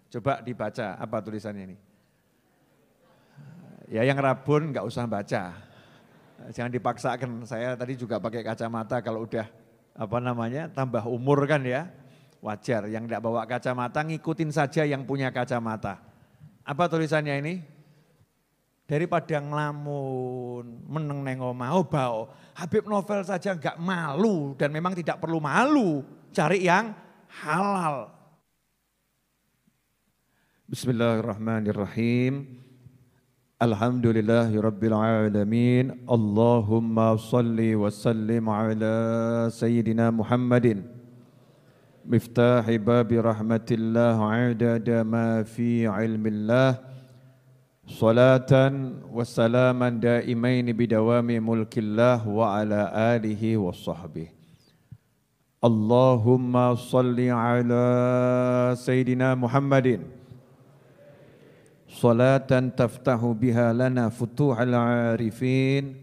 Coba dibaca, apa tulisannya ini? Ya yang rabun nggak usah baca. Jangan dipaksakan, saya tadi juga pakai kacamata kalau udah tambah umur kan ya. Wajar, yang tidak bawa kacamata ngikutin saja yang punya kacamata. Apa tulisannya ini? Daripada ngelamun, meneng neng omah, bau. Habib Novel saja enggak malu dan memang tidak perlu malu. Cari yang halal. Bismillahirrahmanirrahim. Alhamdulillahirabbil alamin. Allahumma shalli wa sallim ala sayyidina Muhammadin. Miftahi babi rahmatillah adada ma fi ilmillah. Salatan wa salaman daimain bidawami mulkillah wa ala alihi wa sahbihi. Allahumma salli ala Sayyidina Muhammadin. Salatan taftahu biha lana futuhal arifin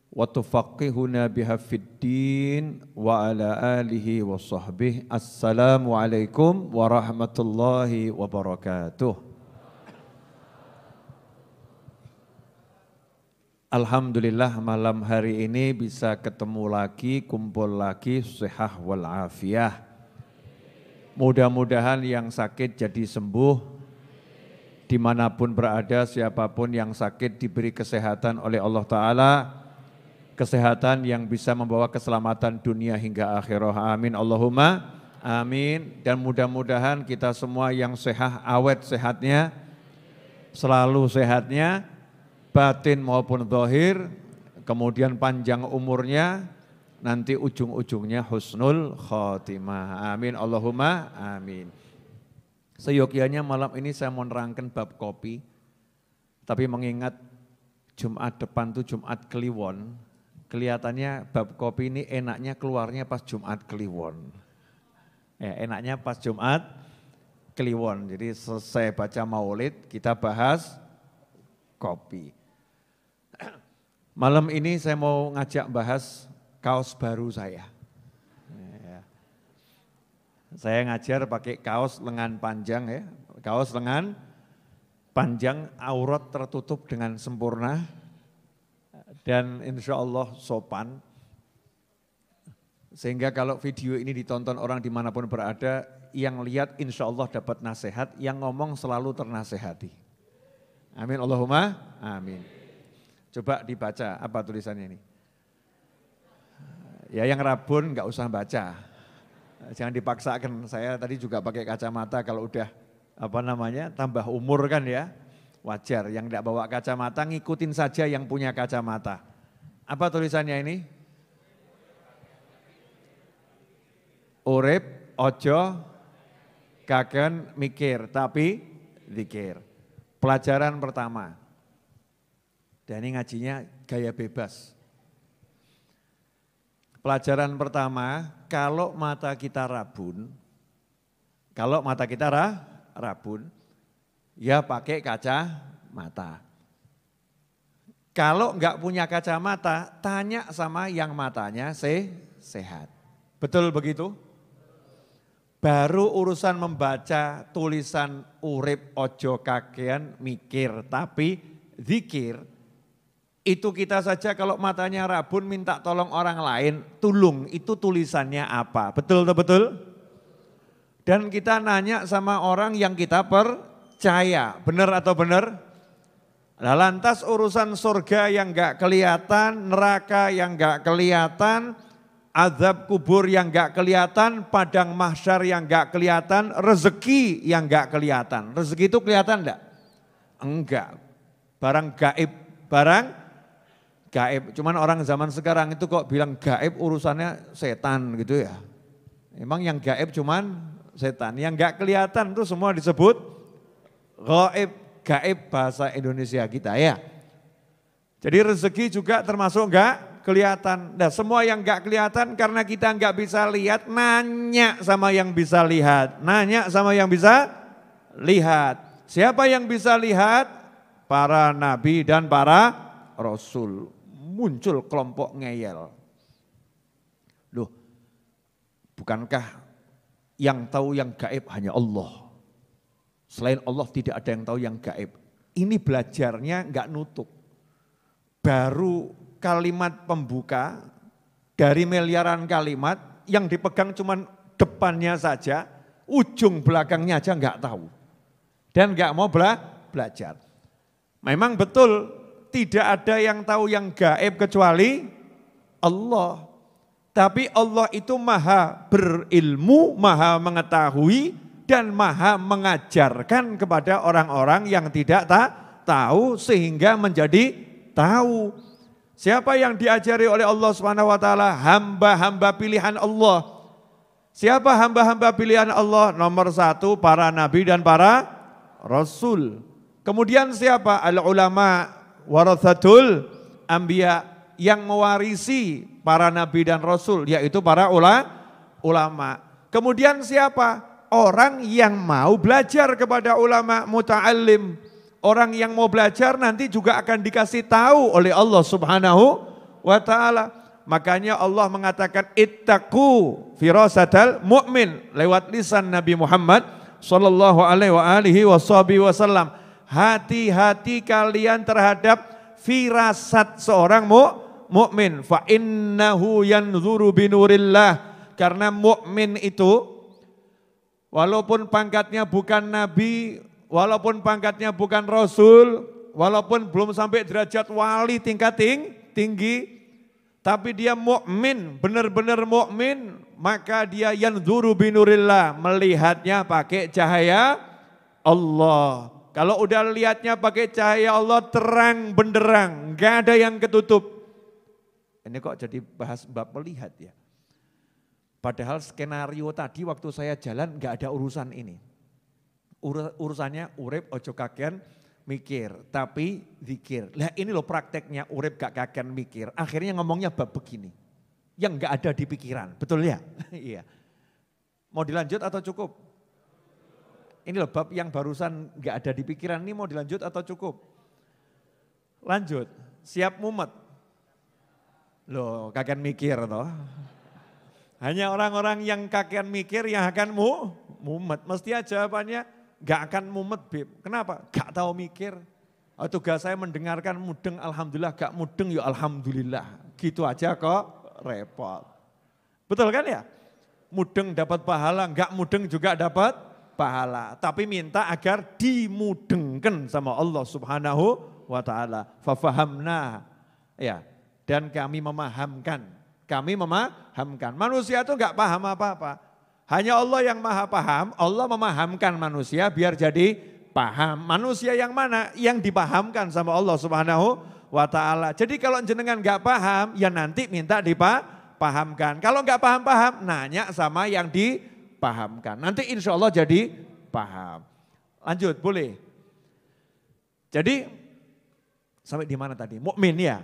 wa tufaqihuna biha fid din wa ala alihi wa sahbihi. Assalamualaikum warahmatullahi wabarakatuh. Alhamdulillah malam hari ini bisa ketemu lagi, kumpul lagi, sehat walafiah. Mudah-mudahan yang sakit jadi sembuh, dimanapun berada, siapapun yang sakit diberi kesehatan oleh Allah Ta'ala, kesehatan yang bisa membawa keselamatan dunia hingga akhirah. Amin, Allahumma amin. Dan mudah-mudahan kita semua yang sehat, awet sehatnya, selalu sehatnya, batin maupun zahir, kemudian panjang umurnya, nanti ujung-ujungnya husnul khotimah. Amin, Allahumma amin. Seyogyanya malam ini saya mau nerangkan bab kopi, tapi mengingat Jumat depan itu Jumat Kliwon, kelihatannya bab kopi ini enaknya keluarnya pas Jumat Kliwon. Ya, enaknya pas Jumat Kliwon, jadi selesai baca maulid kita bahas kopi. Malam ini saya mau ngajak bahas kaos baru saya. Saya ngajar pakai kaos lengan panjang ya, kaos lengan panjang, aurat tertutup dengan sempurna dan insya Allah sopan. Sehingga kalau video ini ditonton orang dimanapun berada, yang lihat insya Allah dapat nasihat, yang ngomong selalu ternasehati. Amin, Allahumma amin. Coba dibaca, apa tulisannya ini? Ya yang rabun nggak usah baca. Jangan dipaksakan, saya tadi juga pakai kacamata kalau udah tambah umur kan ya. Wajar, yang tidak bawa kacamata ngikutin saja yang punya kacamata. Apa tulisannya ini? Urip ojo kaken mikir tapi zikir. Pelajaran pertama. Dan ini ngajinya gaya bebas. Pelajaran pertama, kalau mata kita rabun, ya pakai kacamata. Kalau enggak punya kacamata, tanya sama yang matanya sehat. Betul begitu? Baru urusan membaca tulisan urip ojo kakean mikir tapi zikir. Itu kita saja kalau matanya rabun minta tolong orang lain, tulung itu tulisannya apa, betul? Dan kita nanya sama orang yang kita percaya, benar atau benar? Nah, lantas urusan surga yang enggak kelihatan, neraka yang enggak kelihatan, azab kubur yang enggak kelihatan, padang mahsyar yang enggak kelihatan, rezeki yang enggak kelihatan. Rezeki itu kelihatan enggak? Enggak, barang gaib, gaib, cuman orang zaman sekarang itu kok bilang gaib urusannya setan gitu ya. Emang yang gaib cuman setan, yang enggak kelihatan itu semua disebut gaib, gaib bahasa Indonesia kita ya. Jadi rezeki juga termasuk enggak kelihatan. Nah semua yang enggak kelihatan karena kita enggak bisa lihat, nanya sama yang bisa lihat. Siapa yang bisa lihat? Para nabi dan para rasul. Muncul kelompok ngeyel. Loh, bukankah yang tahu yang gaib hanya Allah? Selain Allah tidak ada yang tahu yang gaib. Ini belajarnya enggak nutup. Baru kalimat pembuka dari miliaran kalimat yang dipegang cuman depannya saja, ujung belakangnya aja enggak tahu. Dan enggak mau belajar. Memang betul tidak ada yang tahu yang gaib kecuali Allah. Tapi Allah itu maha berilmu, maha mengetahui, dan maha mengajarkan kepada orang-orang yang tidak tahu sehingga menjadi tahu. Siapa yang diajari oleh Allah Subhanahu wa taala? Hamba-hamba pilihan Allah. Siapa hamba-hamba pilihan Allah? Nomor 1 para nabi dan para rasul. Kemudian siapa? Al-ulama warathatul anbiya, yang mewarisi para nabi dan rasul, yaitu para ulama. Kemudian siapa? Orang yang mau belajar kepada ulama, muta'allim. Orang yang mau belajar nanti juga akan dikasih tahu oleh Allah Subhanahu wa ta'ala. Makanya Allah mengatakan ittaqu firasatal mu'min lewat lisan Nabi Muhammad sallallahu alaihi wasallam. Hati-hati kalian terhadap firasat seorang mukmin. Fa innahu yanzuru binurillah, karena mukmin itu walaupun pangkatnya bukan nabi, walaupun pangkatnya bukan rasul, walaupun belum sampai derajat wali tingkat tinggi, tapi dia mukmin, benar-benar mukmin, maka dia yanzuru binurillah, melihatnya pakai cahaya Allah. Kalau udah lihatnya pakai cahaya Allah, terang benderang, enggak ada yang ketutup. Ini kok jadi bahas bab melihat ya. Padahal skenario tadi waktu saya jalan enggak ada urusan ini. Urusannya urip ojo kakean mikir, tapi zikir. Lah ini loh prakteknya urip gak kakean mikir. Akhirnya ngomongnya bab begini. Yang enggak ada di pikiran, betul ya? Iya. Mau dilanjut atau cukup? Ini loh bab yang barusan enggak ada di pikiran, ini mau dilanjut atau cukup? Lanjut, siap mumet. Loh kakean mikir toh. Hanya orang-orang yang kakean mikir yang akan mumet. Mesti aja jawabannya gak akan mumet, Beb. Kenapa? Gak tahu mikir. Oh, tugas saya mendengarkan mudeng, alhamdulillah. Gak mudeng, ya alhamdulillah. Gitu aja kok repot. Betul kan ya? Mudeng dapat pahala, gak mudeng juga dapat pahala. Tapi minta agar dimudengkan sama Allah Subhanahu wa ta'ala. Fafahamna. Ya, dan kami memahamkan. Kami memahamkan. Manusia itu gak paham apa-apa. Hanya Allah yang maha paham, Allah memahamkan manusia biar jadi paham. Manusia yang mana? Yang dipahamkan sama Allah Subhanahu wa ta'ala. Jadi kalau jenengan gak paham, ya nanti minta dipahamkan. Kalau gak paham-paham, nanya sama yang dipahamkan. Nanti insya Allah jadi paham. Lanjut, boleh. Jadi, sampai di mana tadi? Mukmin ya.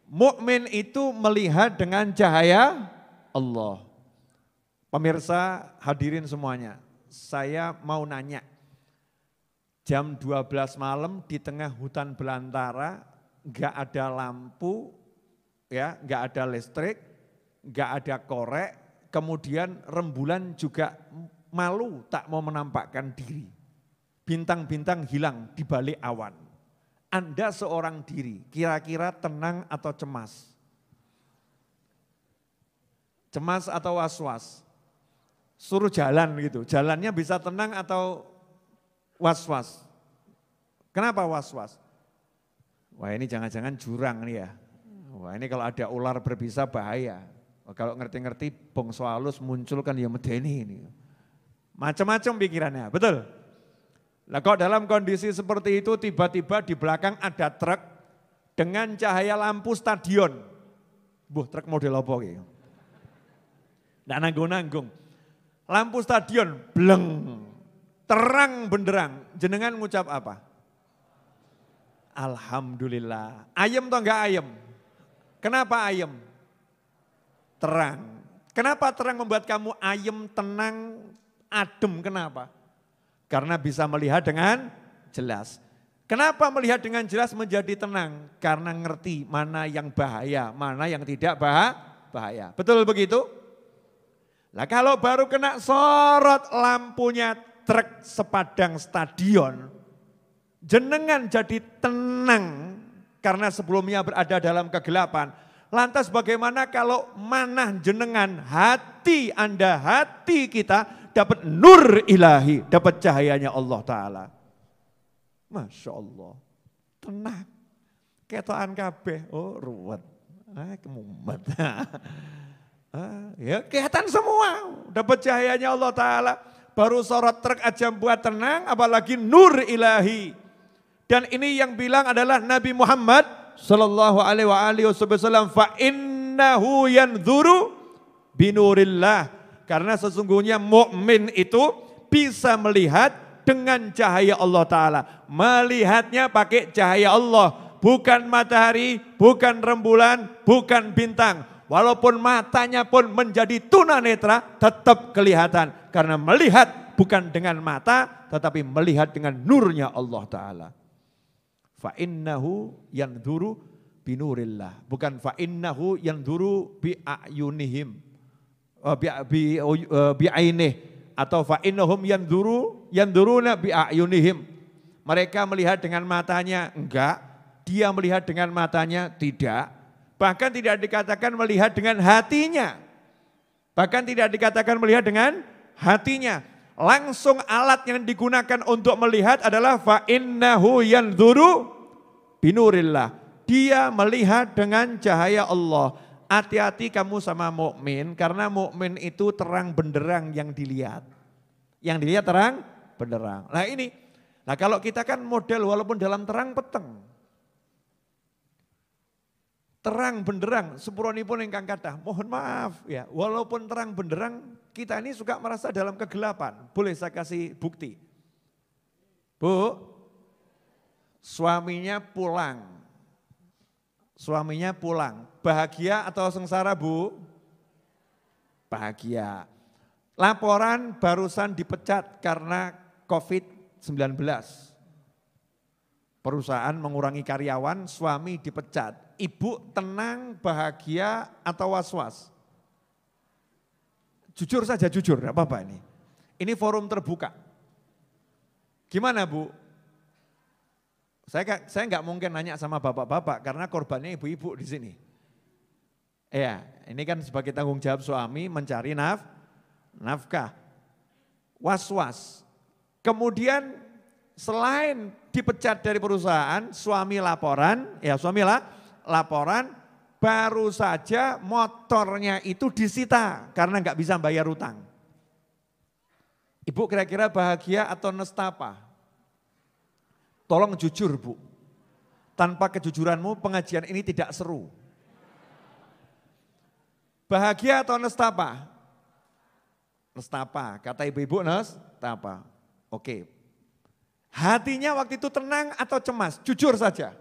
Mukmin itu melihat dengan cahaya Allah. Pemirsa hadirin semuanya, saya mau nanya. Jam 12 malam di tengah hutan belantara, enggak ada lampu, ya, enggak ada listrik, enggak ada korek, kemudian rembulan juga malu tak mau menampakkan diri. Bintang-bintang hilang di balik awan. Anda seorang diri, kira-kira tenang atau cemas? Cemas atau was-was? Suruh jalan gitu, jalannya bisa tenang atau was-was? Kenapa was-was? Wah ini jangan-jangan jurang nih ya. Wah ini kalau ada ular berbisa bahaya. Kalau ngerti-ngerti bongso halus muncul kan ya medeni ini. Macam-macam pikirannya, betul? Nah kok dalam kondisi seperti itu tiba-tiba di belakang ada truk dengan cahaya lampu stadion. Truk model apa gitu? Nggak nanggung-nanggung. Lampu stadion, bleng, terang benderang. Jenengan ngucap apa? Alhamdulillah. Ayem atau enggak ayem? Kenapa ayem? Terang. Kenapa terang membuat kamu ayem, tenang, adem? Kenapa? Karena bisa melihat dengan jelas. Kenapa melihat dengan jelas menjadi tenang? Karena ngerti mana yang bahaya, mana yang tidak bahaya. Betul begitu? Nah kalau baru kena sorot lampunya truk sepadang stadion, jenengan jadi tenang karena sebelumnya berada dalam kegelapan. Lantas bagaimana kalau manah jenengan, hati Anda, hati kita dapat nur ilahi, dapat cahayanya Allah Ta'ala. Masya Allah, tenang. Ketoan kabeh, oh ruwet, kemumet. Ya kelihatan semua, dapat cahayanya Allah Ta'ala. Baru sorot truk aja buat tenang, apalagi nur ilahi. Dan ini yang bilang adalah Nabi Muhammad sallallahu alaihi wasallam, fa innahu yanzuru binurillah. Karena sesungguhnya mukmin itu bisa melihat dengan cahaya Allah Ta'ala. Melihatnya pakai cahaya Allah. Bukan matahari, bukan rembulan, bukan bintang. Walaupun matanya pun menjadi tunanetra, tetap kelihatan. Karena melihat bukan dengan mata, tetapi melihat dengan nurnya Allah Ta'ala. Fa'innahu yanzuru binurillah. Bukan fa'innahu yanzuru bi'ayunihim. Bi'ainih. Atau fa'innahum yanzuruna bi'ayunihim. Mereka melihat dengan matanya, enggak. Dia melihat dengan matanya, tidak. Bahkan tidak dikatakan melihat dengan hatinya. Bahkan tidak dikatakan melihat dengan hatinya. Langsung alat yang digunakan untuk melihat adalah fa'innahu yanzuru binurillah. Dia melihat dengan cahaya Allah. Hati-hati kamu sama mukmin, karena mukmin itu terang benderang yang dilihat. Yang dilihat terang benderang. Nah ini, nah kalau kita kan model walaupun dalam terang peteng. Terang benderang, sepuronipun ingkang kathah. Mohon maaf ya, walaupun terang benderang, kita ini suka merasa dalam kegelapan. Boleh saya kasih bukti? Bu, suaminya pulang. Suaminya pulang. Bahagia atau sengsara, Bu? Bahagia. Laporan barusan dipecat karena COVID-19. Perusahaan mengurangi karyawan, suami dipecat. Ibu tenang, bahagia, atau was-was? Jujur saja, jujur, tidak apa-apa ini. Ini forum terbuka. Gimana Bu? Saya nggak mungkin nanya sama bapak-bapak karena korbannya ibu-ibu di sini. Ya, ini kan sebagai tanggung jawab suami mencari nafkah. Was-was. Kemudian selain dipecat dari perusahaan, suami laporan, laporan, baru saja motornya itu disita karena nggak bisa bayar utang. Ibu kira-kira bahagia atau nestapa? Tolong jujur Bu, tanpa kejujuranmu pengajian ini tidak seru. Bahagia atau nestapa? Nestapa, kata ibu-ibu nestapa. Oke. Hatinya waktu itu tenang atau cemas? Jujur saja.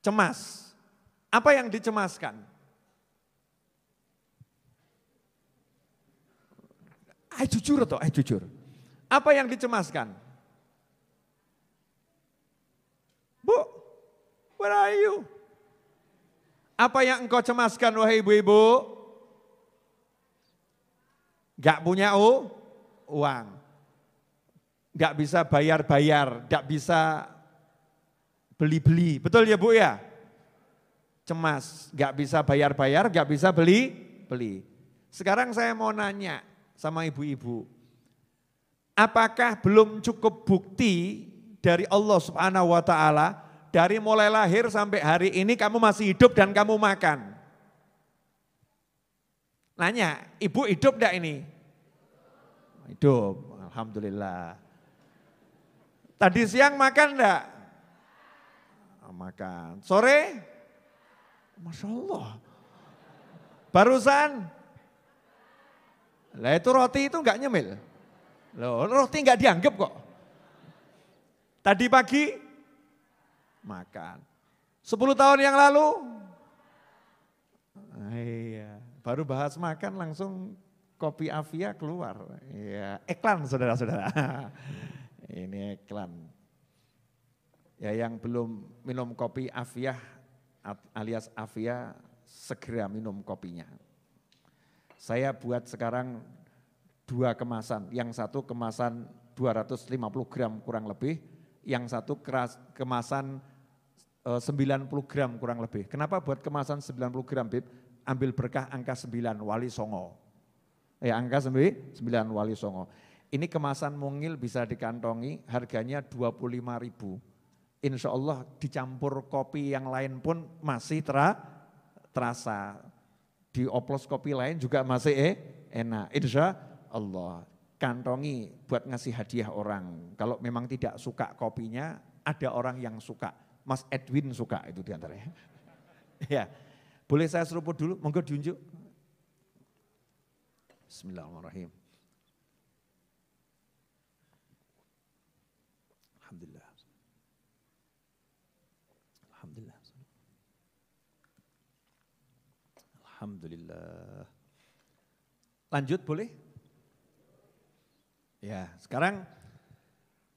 Cemas. Apa yang dicemaskan? Jujur atau jujur. Apa yang dicemaskan? Bu, where are you? Apa yang engkau cemaskan wahai ibu-ibu? Gak punya uang. Gak bisa bayar-bayar, gak bisa beli-beli. Betul ya Bu ya? Cemas, gak bisa bayar-bayar, gak bisa beli-beli. Sekarang saya mau nanya sama ibu-ibu. Apakah belum cukup bukti dari Allah Subhanahu wa Ta'ala, dari mulai lahir sampai hari ini kamu masih hidup dan kamu makan? Nanya, ibu hidup enggak ini? Hidup, alhamdulillah. Tadi siang makan enggak? Makan. Sore? Masya Allah. Barusan? Lah itu roti itu enggak nyemil. Loh, roti enggak dianggap kok. Tadi pagi? Makan. 10 tahun yang lalu? Iya, baru bahas makan langsung kopi Avia keluar. Iya, iklan saudara-saudara. Ini iklan. Ya yang belum minum kopi Avia alias Avia segera minum kopinya. Saya buat sekarang dua kemasan. Yang satu kemasan 250 gram kurang lebih, yang satu kemasan 90 gram kurang lebih. Kenapa buat kemasan 90 gram, Bib? Ambil berkah angka 9, Wali Songo. Ya, angka 9, Wali Songo. Ini kemasan mungil bisa dikantongi, harganya 25.000. Insya Allah dicampur kopi yang lain pun masih terasa. Dioplos kopi lain juga masih enak. Insya Allah kantongi buat ngasih hadiah orang. Kalau memang tidak suka kopinya, ada orang yang suka. Mas Edwin suka itu diantaranya. Ya, boleh saya seruput dulu, monggo diunjuk. Bismillahirrahmanirrahim. Alhamdulillah. Alhamdulillah. Alhamdulillah. Lanjut boleh? Ya, sekarang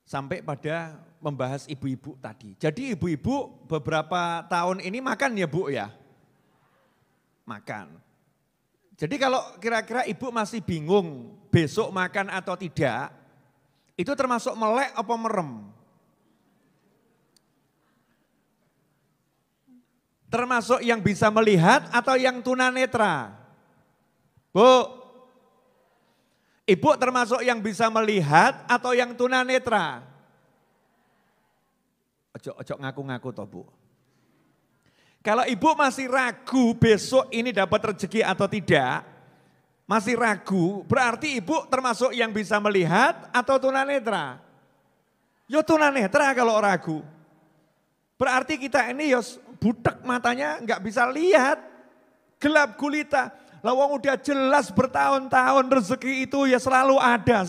sampai pada membahas ibu-ibu tadi. Jadi ibu-ibu beberapa tahun ini makan ya Bu ya? Makan. Jadi kalau kira-kira ibu masih bingung besok makan atau tidak, itu termasuk melek apa merem? Termasuk yang bisa melihat atau yang tunanetra? Bu, ibu termasuk yang bisa melihat atau yang tunanetra? Ojo ngaku-ngaku toh Bu. Kalau ibu masih ragu besok ini dapat rezeki atau tidak, masih ragu, berarti ibu termasuk yang bisa melihat atau tunanetra? Yo tunanetra kalau ragu. Berarti kita ini ya butek matanya nggak bisa lihat, gelap gulita. Lawang udah jelas bertahun-tahun rezeki itu ya selalu ada,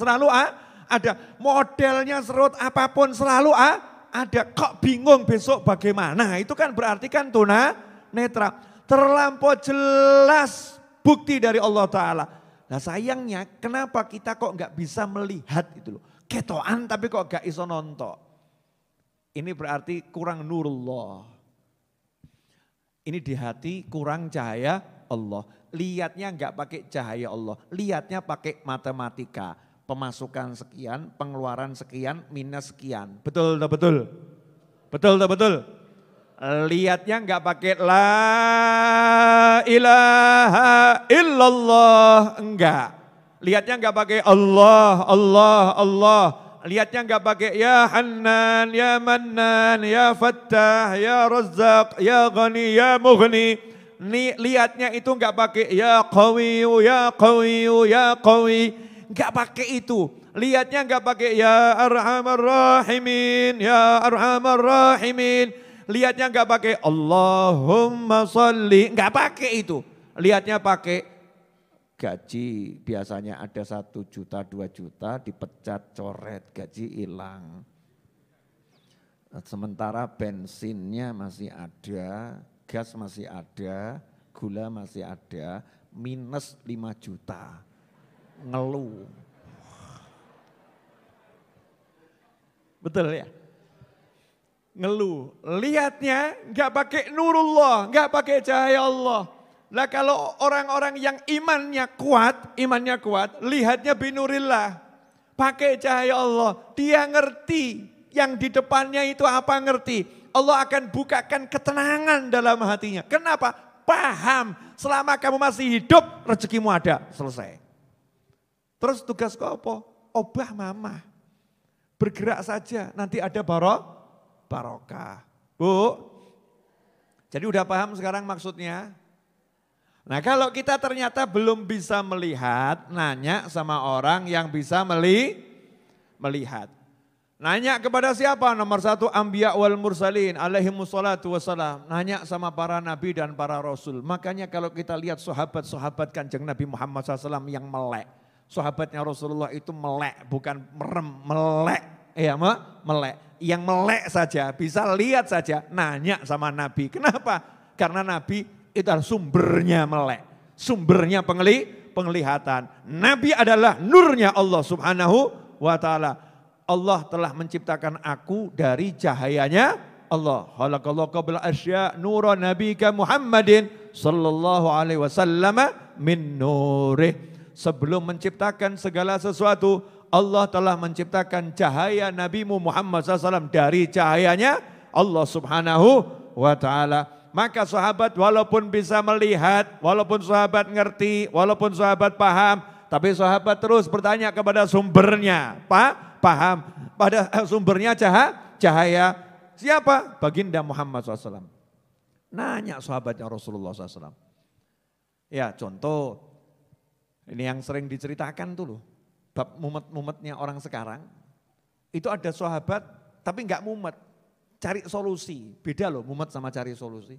ada. Modelnya serut apapun selalu ada. Kok bingung besok bagaimana? Itu kan berarti kan tunanetra. Terlampau jelas bukti dari Allah Ta'ala. Nah sayangnya kenapa kita kok nggak bisa melihat itu loh. Ketoan tapi kok nggak iso nonton. Ini berarti kurang nurullah. Ini di hati kurang cahaya Allah. Lihatnya enggak pakai cahaya Allah. Lihatnya pakai matematika. Pemasukan sekian, pengeluaran sekian, minus sekian. Betul tak betul? Betul tak betul? Lihatnya enggak pakai la ilaha illallah. Enggak. Lihatnya enggak pakai Allah, Allah, Allah. Lihatnya enggak pakai ya Hannan, ya Mannan, ya Fattah, ya Razzaq, ya Ghani, ya Mughni. Lihatnya itu enggak pakai ya Qawiyu, ya Qawiyu, ya Qawi. Enggak pakai itu. Lihatnya enggak pakai ya Arhamar Rahimin, ya Arhamar Rahimin. Lihatnya enggak pakai Allahumma sholli. Enggak pakai itu. Lihatnya pakai gaji biasanya ada 1 juta, 2 juta, dipecat, coret, gaji hilang. Sementara bensinnya masih ada, gas masih ada, gula masih ada, minus 5 juta. Ngeluh. Betul ya? Ngeluh. Lihatnya enggak pakai nurullah, enggak pakai cahaya Allah. Lah kalau orang-orang yang imannya kuat, lihatnya binurillah, pakai cahaya Allah, dia ngerti yang di depannya itu apa ngerti. Allah akan bukakan ketenangan dalam hatinya. Kenapa? Paham, selama kamu masih hidup rezekimu ada, selesai. Terus tugas kau apa? Obah mama, bergerak saja, nanti ada barokah. Bu, jadi udah paham sekarang maksudnya? Nah kalau kita ternyata belum bisa melihat, nanya sama orang yang bisa melihat. Nanya kepada siapa? Nomor 1 Anbiya wal Mursalin alaihimussalatu wassalam. Nanya sama para nabi dan para rasul. Makanya kalau kita lihat sahabat-sahabat Kanjeng Nabi Muhammad SAW yang melek. Sahabatnya Rasulullah itu melek, bukan merem, melek. Ya melek. Yang melek saja, bisa lihat saja, nanya sama nabi. Kenapa? Karena nabi itu adalah sumbernya melek, sumbernya penglihatan. Nabi adalah nurnya Allah Subhanahu wa ta'ala. Allah telah menciptakan aku dari cahayanya Allah. Khalaqallahu qabla asya nura nabika Muhammadin sallallahu alaihi wasallam min nurih. Sebelum menciptakan segala sesuatu, Allah telah menciptakan cahaya Nabimu Muhammad SAW dari cahayanya Allah Subhanahu wa ta'ala. Maka sahabat walaupun bisa melihat, walaupun sahabat ngerti, walaupun sahabat paham, tapi sahabat terus bertanya kepada sumbernya. Paham? Pada sumbernya cahaya. Siapa? Baginda Muhammad SAW. Nanya sahabatnya Rasulullah SAW. Ya contoh, ini yang sering diceritakan tuh loh. Bab mumet-mumetnya orang sekarang. Itu ada sahabat tapi enggak mumet. Cari solusi. Beda loh mumet sama cari solusi.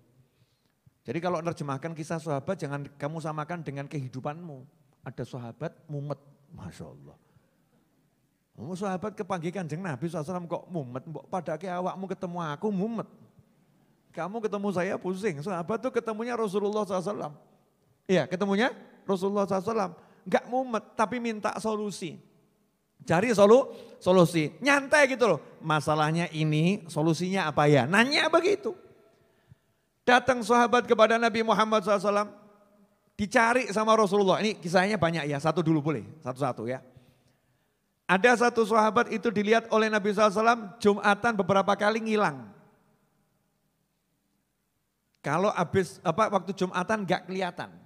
Jadi kalau menerjemahkan kisah sahabat jangan kamu samakan dengan kehidupanmu. Ada sahabat mumet. Masya Allah. Sahabat kepanggil Kanjeng Nabi SAW kok mumet. Pada awakmu ketemu aku mumet. Kamu ketemu saya pusing. Sahabat tuh ketemunya Rasulullah SAW. Iya ketemunya Rasulullah SAW. Enggak mumet tapi minta solusi. Cari solusi. Nyantai gitu loh. Masalahnya ini solusinya apa ya? Nanya begitu. Datang sahabat kepada Nabi Muhammad SAW. Dicari sama Rasulullah. Ini kisahnya banyak ya. Satu dulu boleh. Satu-satu ya. Ada satu sahabat itu dilihat oleh Nabi SAW. Jumatan beberapa kali ngilang. Kalau waktu Jumatan enggak kelihatan.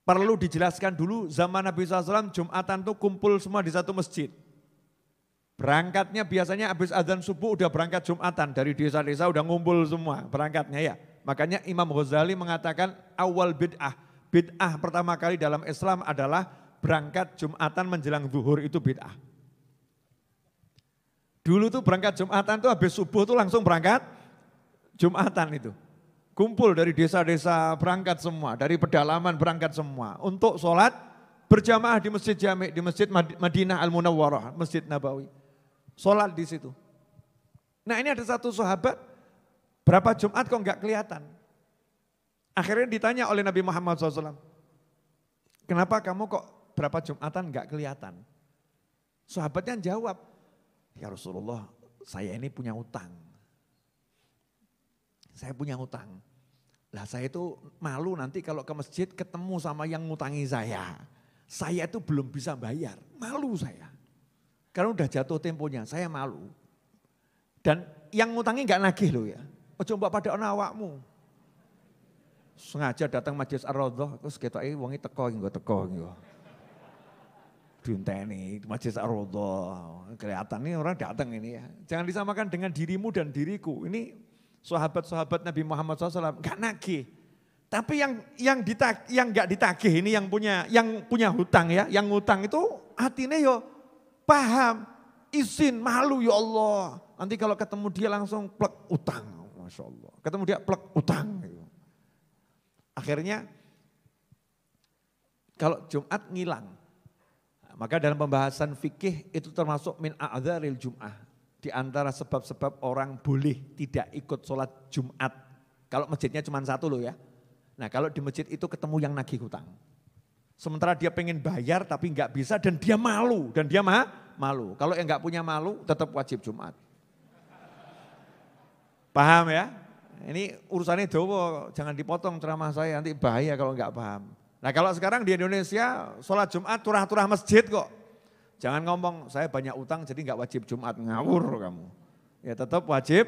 Perlu dijelaskan dulu zaman Nabi SAW Jumatan tuh kumpul semua di satu masjid. Berangkatnya biasanya habis azan subuh udah berangkat Jumatan. Dari desa-desa udah ngumpul semua berangkatnya ya. Makanya Imam Ghazali mengatakan awal bid'ah. Bid'ah pertama kali dalam Islam adalah berangkat Jumatan menjelang zuhur itu bid'ah. Dulu tuh berangkat Jumatan tuh habis subuh tuh langsung berangkat Jumatan itu. Kumpul dari desa-desa berangkat semua, dari pedalaman berangkat semua. Untuk sholat berjamaah di Masjid Jami', di Masjid Madinah Al-Munawwarah, Masjid Nabawi. Sholat di situ. Nah ini ada satu sahabat, berapa Jumat kok enggak kelihatan. Akhirnya ditanya oleh Nabi Muhammad SAW. Kenapa kamu kok berapa Jumatan enggak kelihatan? Sahabatnya jawab, ya Rasulullah saya ini punya utang. Saya punya hutang. Lah saya itu malu nanti kalau ke masjid ketemu sama yang ngutangi saya. Saya itu belum bisa bayar, malu saya. Karena udah jatuh temponya, saya malu. Dan yang ngutangi enggak nagih loh ya. Coba pada awakmu. Sengaja datang Majelis Ar-Raudhah, terus ketoke wonge teko teko. Diunteni Majelis Ar-Raudhah. Kelihatan nih orang datang ini ya. Jangan disamakan dengan dirimu dan diriku. Ini sahabat-sahabat Nabi Muhammad SAW enggak nagih. Tapi yang enggak ditagih ini yang punya hutang ya, yang hutang itu hatinya yo paham, izin, malu ya Allah. Nanti kalau ketemu dia langsung plek utang, Masya Allah. Ketemu dia plek utang. Akhirnya kalau Jumat ngilang, maka dalam pembahasan fikih itu termasuk min a'dzaril Jum'ah. Di antara sebab-sebab orang boleh tidak ikut sholat Jumat. Kalau masjidnya cuma satu loh ya. Nah kalau di masjid itu ketemu yang nagih hutang. Sementara dia pengen bayar tapi nggak bisa dan dia malu. Dan dia malu. Kalau yang nggak punya malu tetap wajib Jumat. Paham ya? Ini urusannya dowo, jangan dipotong ceramah saya nanti bahaya kalau nggak paham. Nah kalau sekarang di Indonesia sholat Jumat turah-turah masjid kok. Jangan ngomong saya banyak utang jadi enggak wajib Jumat, ngawur kamu. Ya tetap wajib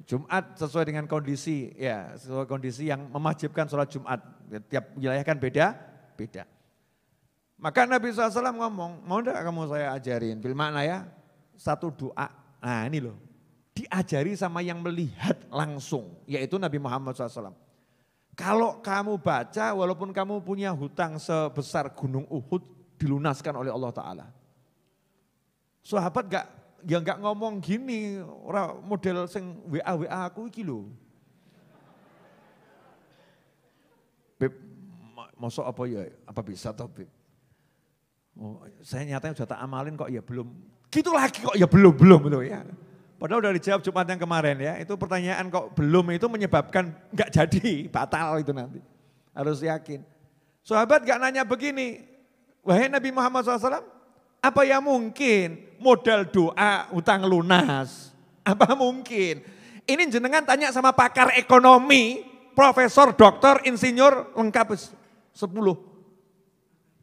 Jumat sesuai dengan kondisi, ya sesuai kondisi yang mewajibkan sholat Jumat. Tiap wilayah kan beda. Maka Nabi SAW ngomong, mau enggak kamu saya ajarin? Bil makna ya, satu doa. Nah ini loh, diajari sama yang melihat langsung, yaitu Nabi Muhammad SAW. Kalau kamu baca, walaupun kamu punya hutang sebesar gunung Uhud, dilunaskan oleh Allah Ta'ala. Sahabat enggak ngomong gini, orang model sing WA aku iki lho. Beb, mosok apa ya, apa bisa toh Beb? Oh, saya nyatanya sudah tak amalin kok ya belum. Gitu lagi kok ya belum loh ya. Padahal udah dijawab Jumat yang kemarin ya, itu pertanyaan kok belum itu menyebabkan enggak jadi, batal itu nanti. Harus yakin. Sahabat enggak nanya begini, wahai Nabi Muhammad SAW, apa ya mungkin modal doa utang lunas? Apa mungkin? Ini jenengan tanya sama pakar ekonomi, profesor, doktor, insinyur, lengkap 10.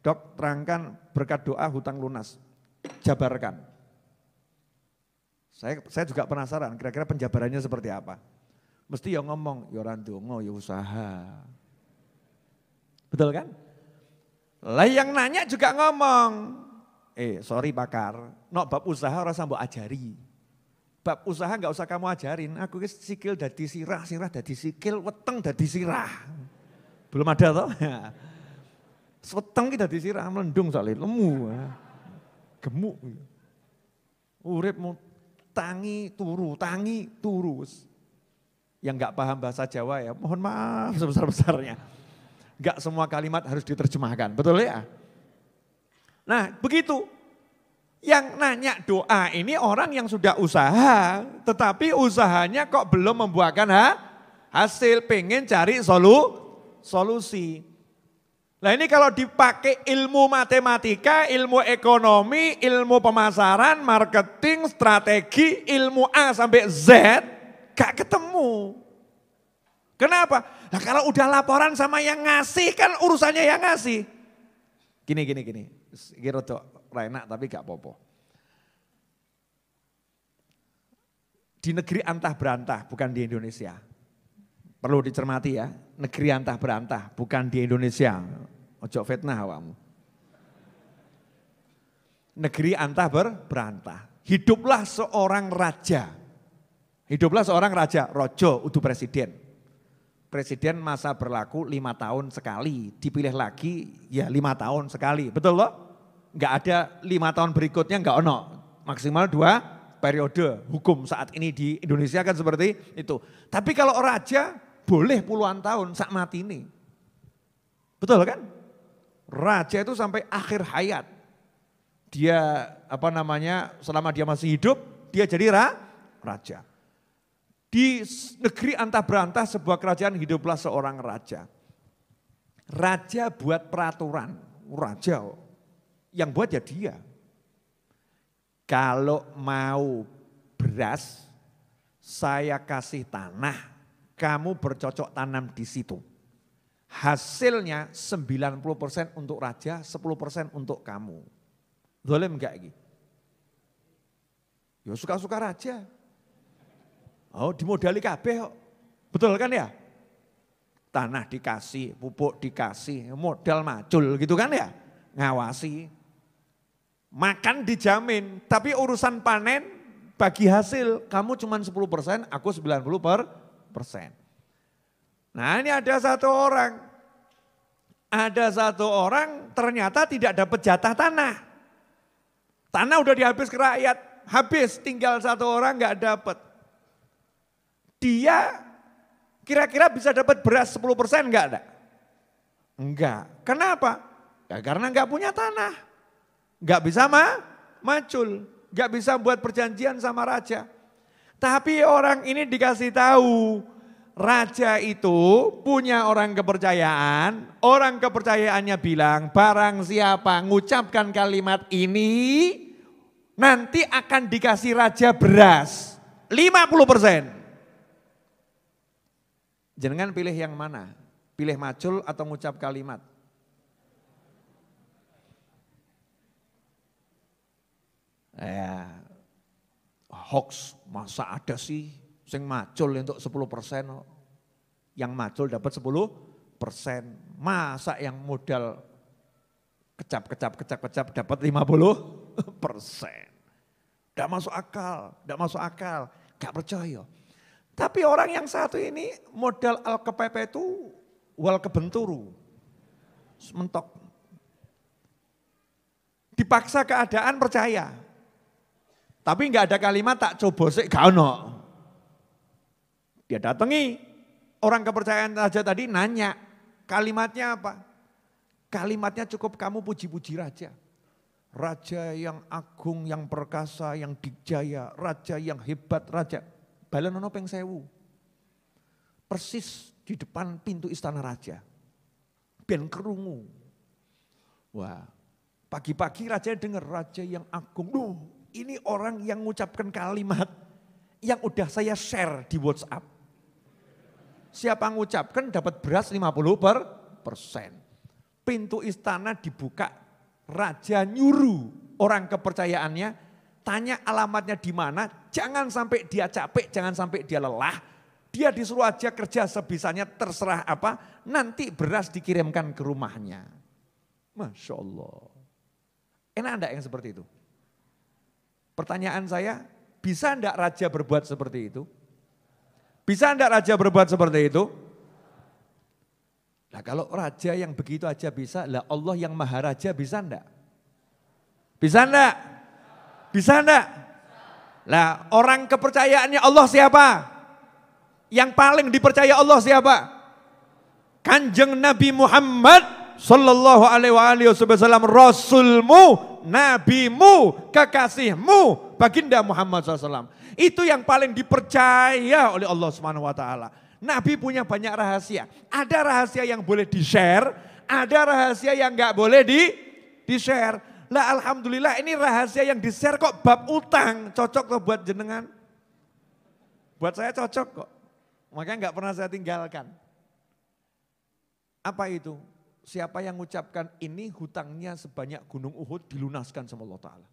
Dok, terangkan berkat doa hutang lunas. Jabarkan. Saya juga penasaran kira-kira penjabarannya seperti apa. Mesti ya ngomong, ya ora ndonga, ya usaha. Betul kan? Lah yang nanya juga ngomong, sorry pakar, bab usaha ora usah mbok ajari. Bab usaha enggak usah kamu ajarin, aku ki sikil dadi sirah, sirah dadi sikil, weteng dadi sirah. Belum ada toh? Weteng ki dadi sirah, melendung soalnya, lemu. Gemuk. Uripmu tangi turu. Yang enggak paham bahasa Jawa ya, mohon maaf sebesar-besarnya. Enggak semua kalimat harus diterjemahkan, betul ya? Nah begitu, yang nanya doa ini orang yang sudah usaha, tetapi usahanya kok belum membuahkan hasil, pengen cari solusi. Nah ini kalau dipakai ilmu matematika, ilmu ekonomi, ilmu pemasaran, marketing, strategi, ilmu A sampai Z, gak ketemu. Kenapa? Nah kalau udah laporan sama yang ngasih kan urusannya yang ngasih. Gini. Ini rada enak tapi gak apa-apa. Di negeri antah berantah bukan di Indonesia. Perlu dicermati ya, negeri antah berantah bukan di Indonesia. Ojo fitnah awakmu. Negeri antah berantah. Hiduplah seorang raja. Rojo udu presiden. Presiden masa berlaku 5 tahun sekali, dipilih lagi ya 5 tahun sekali, betul loh? Enggak ada 5 tahun berikutnya, enggak ono, maksimal 2 periode hukum saat ini di Indonesia kan seperti itu. Tapi kalau raja boleh puluhan tahun sak mati ini, betul kan? Raja itu sampai akhir hayat, dia selama dia masih hidup, dia jadi raja. Di negeri antah berantah sebuah kerajaan hiduplah seorang raja. Raja buat peraturan, raja yang buat ya dia. Kalau mau beras, saya kasih tanah, kamu bercocok tanam di situ. Hasilnya 90% untuk raja, 10% untuk kamu. Boleh enggak ini? Ya suka-suka raja. Oh dimodali kabeh kok. Betul kan ya? Tanah dikasih, pupuk dikasih, modal macul gitu kan ya? Ngawasi. Makan dijamin, tapi urusan panen bagi hasil kamu cuma 10%, aku 90%. Nah ini ada satu orang ternyata tidak dapat jatah tanah. Tanah udah dihabis ke rakyat, habis tinggal satu orang nggak dapat. Dia kira-kira bisa dapat beras 10% enggak ada? Enggak. Kenapa? Ya karena enggak punya tanah. Enggak bisa macul. Enggak bisa buat perjanjian sama raja. Tapi orang ini dikasih tahu, raja itu punya orang kepercayaan. Orang kepercayaannya bilang, barang siapa mengucapkan kalimat ini, nanti akan dikasih raja beras 50%. Jangan pilih yang mana? Pilih macul atau ngucap kalimat? Hoax, masa ada sih sing macul untuk 10%, yang macul dapat 10%. Masa yang modal kecap dapat 50%. Tidak masuk akal, gak percaya. Tapi orang yang satu ini modal al-kepepe itu wal kebenturu. Mentok. Dipaksa keadaan percaya. Tapi enggak ada kalimat tak coba sih gak ono. Dia datangi orang kepercayaan raja tadi nanya, kalimatnya apa? Kalimatnya cukup kamu puji-puji raja. Raja yang agung, yang perkasa, yang dijaya, raja yang hebat, raja. Balenono ping 1000. Persis di depan pintu istana raja. Ben kerungu. Wah, pagi-pagi raja dengar raja yang agung. Duh, ini orang yang mengucapkan kalimat yang udah saya share di WhatsApp. Siapa mengucapkan dapat beras 50%. pintu istana dibuka, raja nyuruh orang kepercayaannya, tanya alamatnya di mana, jangan sampai dia capek, jangan sampai dia lelah. Dia disuruh aja kerja sebisanya, terserah apa, nanti beras dikirimkan ke rumahnya. Masya Allah. Enak enggak yang seperti itu? Pertanyaan saya, bisa enggak raja berbuat seperti itu? Bisa enggak raja berbuat seperti itu? Nah kalau raja yang begitu aja bisa, lah Allah yang maha raja bisa enggak? Bisa enggak? Bisa enggak? Lah orang kepercayaannya Allah siapa? Yang paling dipercaya Allah siapa? Kanjeng Nabi Muhammad sallallahu alaihi wasallam, rasulmu, nabimu, kekasihmu, baginda Muhammad SAW. Itu yang paling dipercaya oleh Allah Subhanahu wa taala. Nabi punya banyak rahasia. Ada rahasia yang boleh di-share, ada rahasia yang enggak boleh di-share. Lah alhamdulillah ini rahasia yang di-share kok bab utang, cocok kok buat jenengan. Buat saya cocok kok. Makanya enggak pernah saya tinggalkan. Apa itu? Siapa yang mengucapkan ini hutangnya sebanyak gunung Uhud dilunaskan sama Allah Ta'ala.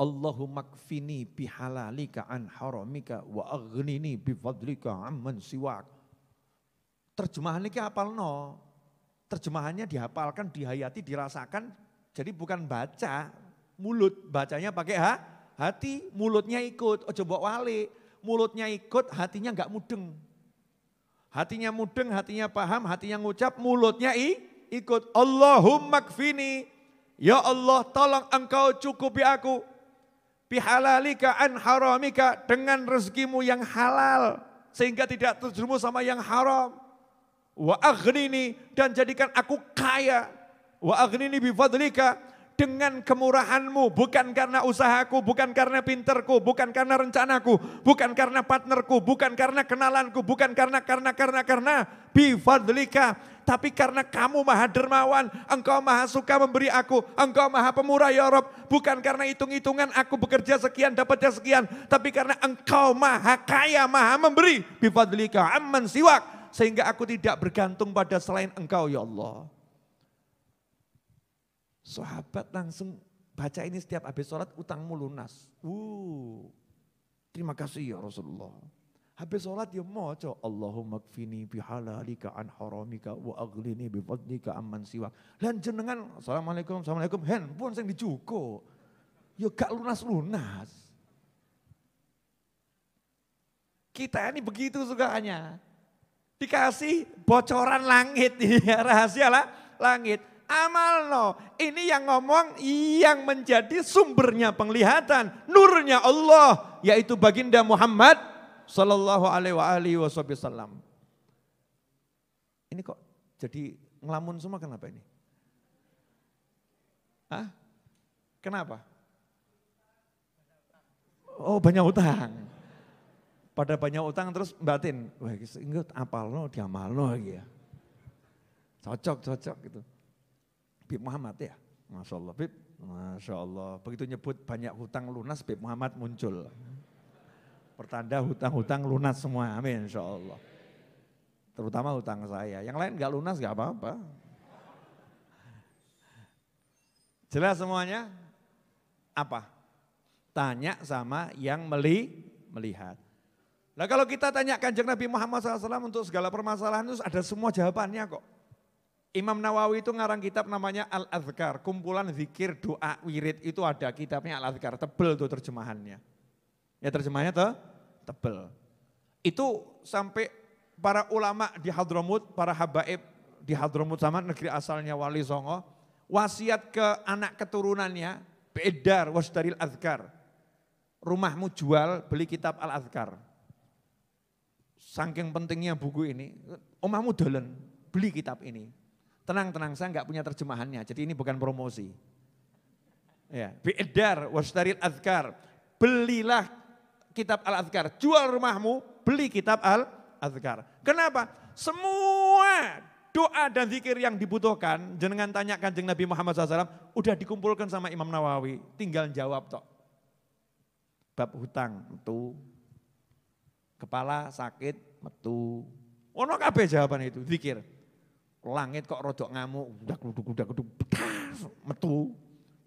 Allahumma kfini bihalalika an haramika wa aghnini bifadlika amman siwak. Terjemahan ini hafal no. Terjemahannya dihafalkan, dihayati, dirasakan. Jadi bukan baca mulut, bacanya pakai hati, mulutnya ikut. Oh coba wali, mulutnya ikut, hatinya enggak mudeng. Hatinya mudeng, hatinya paham, hatinya ngucap, mulutnya ikut. Allahumma kfini, ya Allah tolong engkau cukupi aku. Bihalalika an haramika, dengan rezekimu yang halal. Sehingga tidak terjerumus sama yang haram. Wa aghnini, dan jadikan aku kaya. Wa aghnini bifadlika, dengan kemurahanmu, bukan karena usahaku, bukan karena pinterku, bukan karena rencanaku, bukan karena partnerku, bukan karena kenalanku, bukan karena bifadlika, tapi karena kamu maha dermawan, engkau maha suka memberi aku, engkau maha pemurah ya Rabb, bukan karena hitung-hitungan aku bekerja sekian dapatnya sekian, tapi karena engkau maha kaya, maha memberi, bifadlika amman siwak, sehingga aku tidak bergantung pada selain engkau ya Allah. Sahabat langsung baca ini setiap habis sholat, utangmu lunas. Terima kasih ya Rasulullah. Habis sholat ya moco, Allahumma kfini bihalalika an haramika wa aghlini bifadlika amman siwak. Dan jenengan, assalamualaikum, handphone yang dijuko. Ya gak lunas-lunas. Kita ini begitu sukanya. Dikasih bocoran langit, ya, rahasia lah langit. Amal no, ini yang ngomong yang menjadi sumbernya penglihatan, nurnya Allah, yaitu baginda Muhammad sallallahu alaihi wasallam. Ini kok jadi ngelamun semua, kenapa ini? Hah? Kenapa? Oh banyak utang. Pada banyak utang terus batin, wah ingat apal no, diamal no ya. Cocok gitu. Bib Muhammad ya, Masya Allah Bib, Masya Allah. Begitu nyebut banyak hutang lunas, Bib Muhammad muncul. Pertanda hutang-hutang lunas semua, amin Insya Allah. Terutama hutang saya, yang lain gak lunas gak apa-apa. Jelas semuanya? Apa? Tanya sama yang melihat. Nah kalau kita tanya Kanjeng Nabi Muhammad SAW untuk segala permasalahan itu ada semua jawabannya kok. Imam Nawawi itu ngarang kitab namanya Al-Adhkar, kumpulan zikir, doa, wirid, itu ada kitabnya Al-Adhkar, tebel tuh terjemahannya. Ya terjemahannya tuh tebel. Itu sampai para ulama di Hadramut, para habaib di Hadramut sama negeri asalnya Wali Songo, wasiat ke anak keturunannya, beedar wasdaril adhkar. Rumahmu jual, beli kitab Al-Adhkar. Saking pentingnya buku ini, omahmu dolen, beli kitab ini. Tenang, saya enggak punya terjemahannya, jadi ini bukan promosi. Ya, bi'edar wastaril adhkar, belilah kitab al-adhkar, jual rumahmu, beli kitab al-adhkar. Kenapa? Semua doa dan zikir yang dibutuhkan, jenengan tanya Kanjeng Nabi Muhammad SAW, udah dikumpulkan sama Imam Nawawi, tinggal jawab tok. Bab hutang, metu. Kepala sakit, metu. Ono kabeh jawaban itu, zikir. langit kok rodok ngamuk, metu.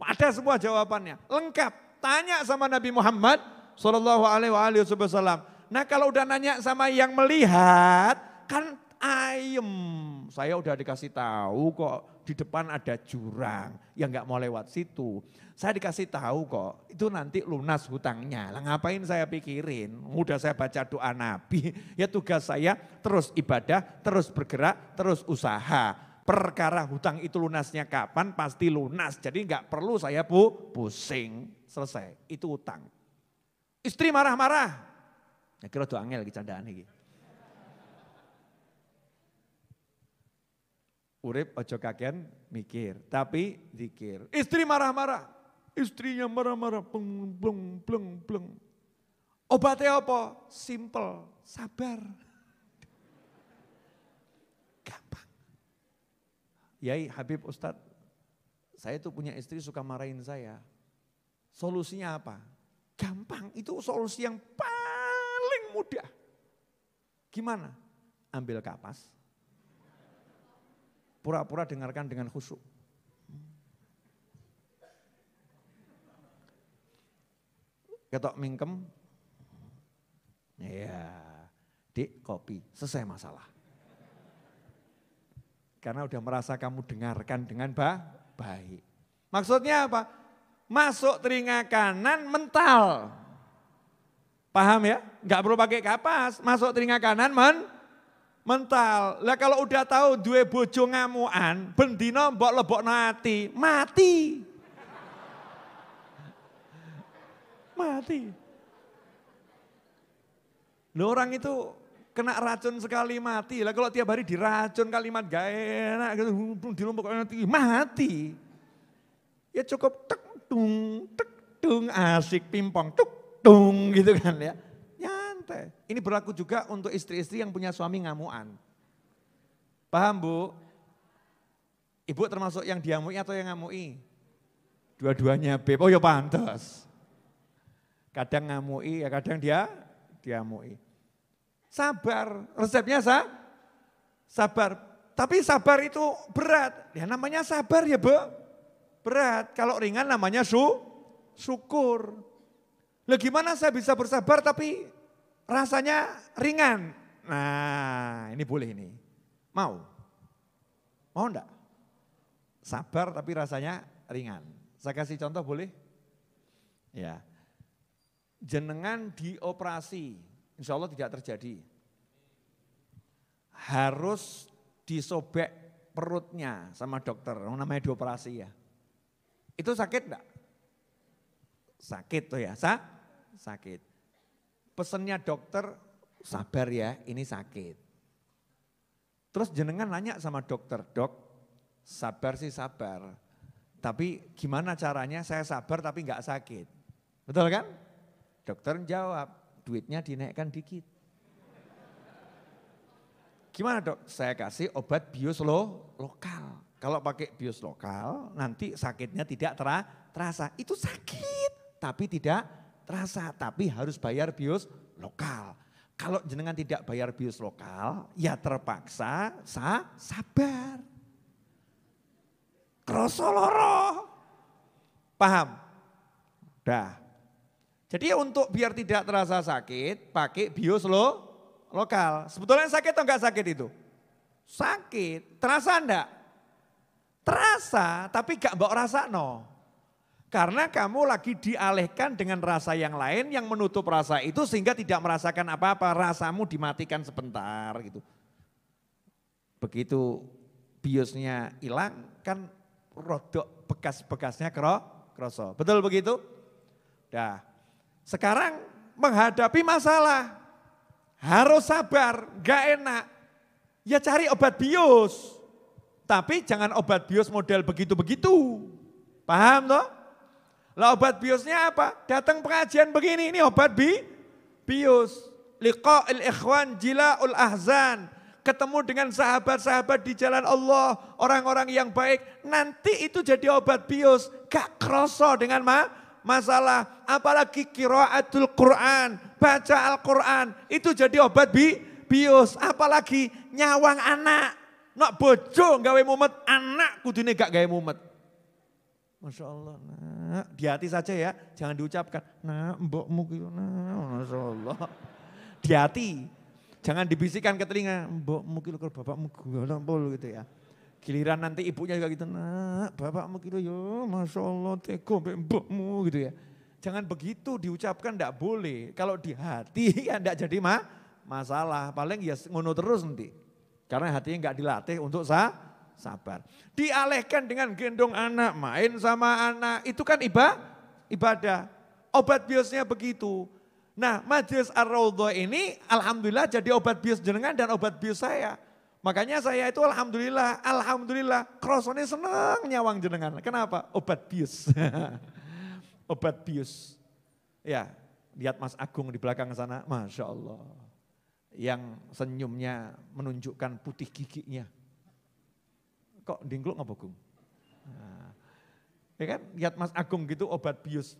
Ada semua jawabannya, lengkap. Tanya sama Nabi Muhammad Sallallahu Alaihi Wasallam. Nah kalau udah nanya sama yang melihat, kan ayem. Saya udah dikasih tahu kok di depan ada jurang, yang nggak mau lewat situ. Saya dikasih tahu kok, itu nanti lunas hutangnya. Lah ngapain saya pikirin? Udah saya baca doa Nabi, ya tugas saya terus ibadah, terus bergerak, terus usaha. Perkara hutang itu lunasnya kapan pasti lunas. Jadi nggak perlu saya pusing. Selesai, itu hutang. Istri marah-marah. Ya kira doa angel iki candaan iki. Urip ojo kakean mikir, tapi zikir. Istri marah-marah. Istrinya marah-marah, bleng. Obatnya apa? Simple, sabar. Gampang. Yai Habib Ustadz, saya tuh punya istri suka marahin saya. Solusinya apa? Gampang, itu solusi yang paling mudah. Gimana? Ambil kapas, pura-pura dengarkan dengan khusyuk. Ketok mingkem, ya, dik kopi, selesai masalah. Karena udah merasa kamu dengarkan dengan baik. Maksudnya apa? Masuk telinga kanan mental. Paham ya? Enggak perlu pakai kapas, masuk telinga kanan mental. Lah kalau udah tahu duwe bojo ngamuan, bendino mbok lebokno ati, mati. Mati. Loh orang itu kena racun sekali mati. Lah kalau tiap hari diracun kalimat gak enak gitu, dilompok mati. Ya cukup tek dung asik pimpong tung gitu kan ya. Nyantai. Ini berlaku juga untuk istri-istri yang punya suami ngamuan. Paham Bu? Ibu termasuk yang diamui atau yang ngamui? Dua-duanya Beb. Oh ya pantas. Kadang ngamui ya kadang diamui. Sabar, resepnya sabar. Tapi sabar itu berat. Ya namanya sabar ya Bu. Berat. Kalau ringan namanya syukur. Lah gimana saya bisa bersabar tapi rasanya ringan? Nah ini boleh ini. Mau? Mau enggak? Sabar tapi rasanya ringan. Saya kasih contoh boleh? Ya. Jenengan dioperasi, insya Allah tidak terjadi. Harus disobek perutnya sama dokter, namanya dioperasi ya. Itu sakit enggak? Sakit tuh ya, sakit. Pesennya dokter, sabar ya ini sakit. Terus jenengan nanya sama dokter, dok sabar sih sabar. Tapi gimana caranya saya sabar tapi enggak sakit. Betul kan? Dokter jawab, duitnya dinaikkan dikit. Gimana dok? Saya kasih obat bius lokal. Kalau pakai bius lokal nanti sakitnya tidak terasa. Itu sakit tapi tidak terasa. Tapi harus bayar bius lokal. Kalau jenengan tidak bayar bius lokal ya terpaksa sabar. Kroso loro. Paham? Dah. Jadi untuk biar tidak terasa sakit, pakai bius lokal. Sebetulnya sakit atau enggak sakit itu? Sakit. Terasa enggak? Terasa, tapi enggak mbok rasakno. Karena kamu lagi dialihkan dengan rasa yang lain yang menutup rasa itu sehingga tidak merasakan apa-apa. Rasamu dimatikan sebentar gitu. Begitu biusnya hilang kan rodok bekas-bekasnya kroso. Betul begitu? Dah. Sekarang menghadapi masalah, harus sabar, gak enak. Ya cari obat bius, tapi jangan obat bius model begitu-begitu. Paham toh? Lah obat biusnya apa? Datang pengajian begini, ini obat bius. Liqa'il ikhwan jila'ul ahzan. Ketemu dengan sahabat-sahabat di jalan Allah, orang-orang yang baik. Nanti itu jadi obat bius, gak kroso dengan masalah, apalagi qiraatul Quran, baca Al-Quran, itu jadi obat bius, apalagi nyawang anak. nak bojo gawe mumet, anak kudune gak gawe mumet. Masya Allah, nak, di hati saja ya, jangan diucapkan. Nak, mbokmu gitu, nah, Masya Allah. Di hati, jangan dibisikkan ke telinga, mbokmu gitu, kalau bapakmu gulung gitu ya. Giliran nanti ibunya juga gitu, nak, bapakmu gitu, ya Masya Allah, teko mbokmu gitu ya. Jangan begitu diucapkan, enggak boleh. Kalau di hati ya enggak jadi masalah, paling ya ngono terus nanti. Karena hatinya enggak dilatih untuk sabar. Dialihkan dengan gendong anak, main sama anak, itu kan ibadah. Obat biusnya begitu. Nah, Majelis Ar-Raudhah ini alhamdulillah jadi obat bius jenengan dan obat bius saya. Makanya saya itu alhamdulillah, krosone seneng nyawang jenengan. Kenapa? Obat bius. Obat bius. Ya, lihat Mas Agung di belakang sana, Masya Allah. Yang senyumnya menunjukkan putih giginya. Kok dingkluk ngapa Gung? Nah, ya kan, lihat Mas Agung gitu obat bius.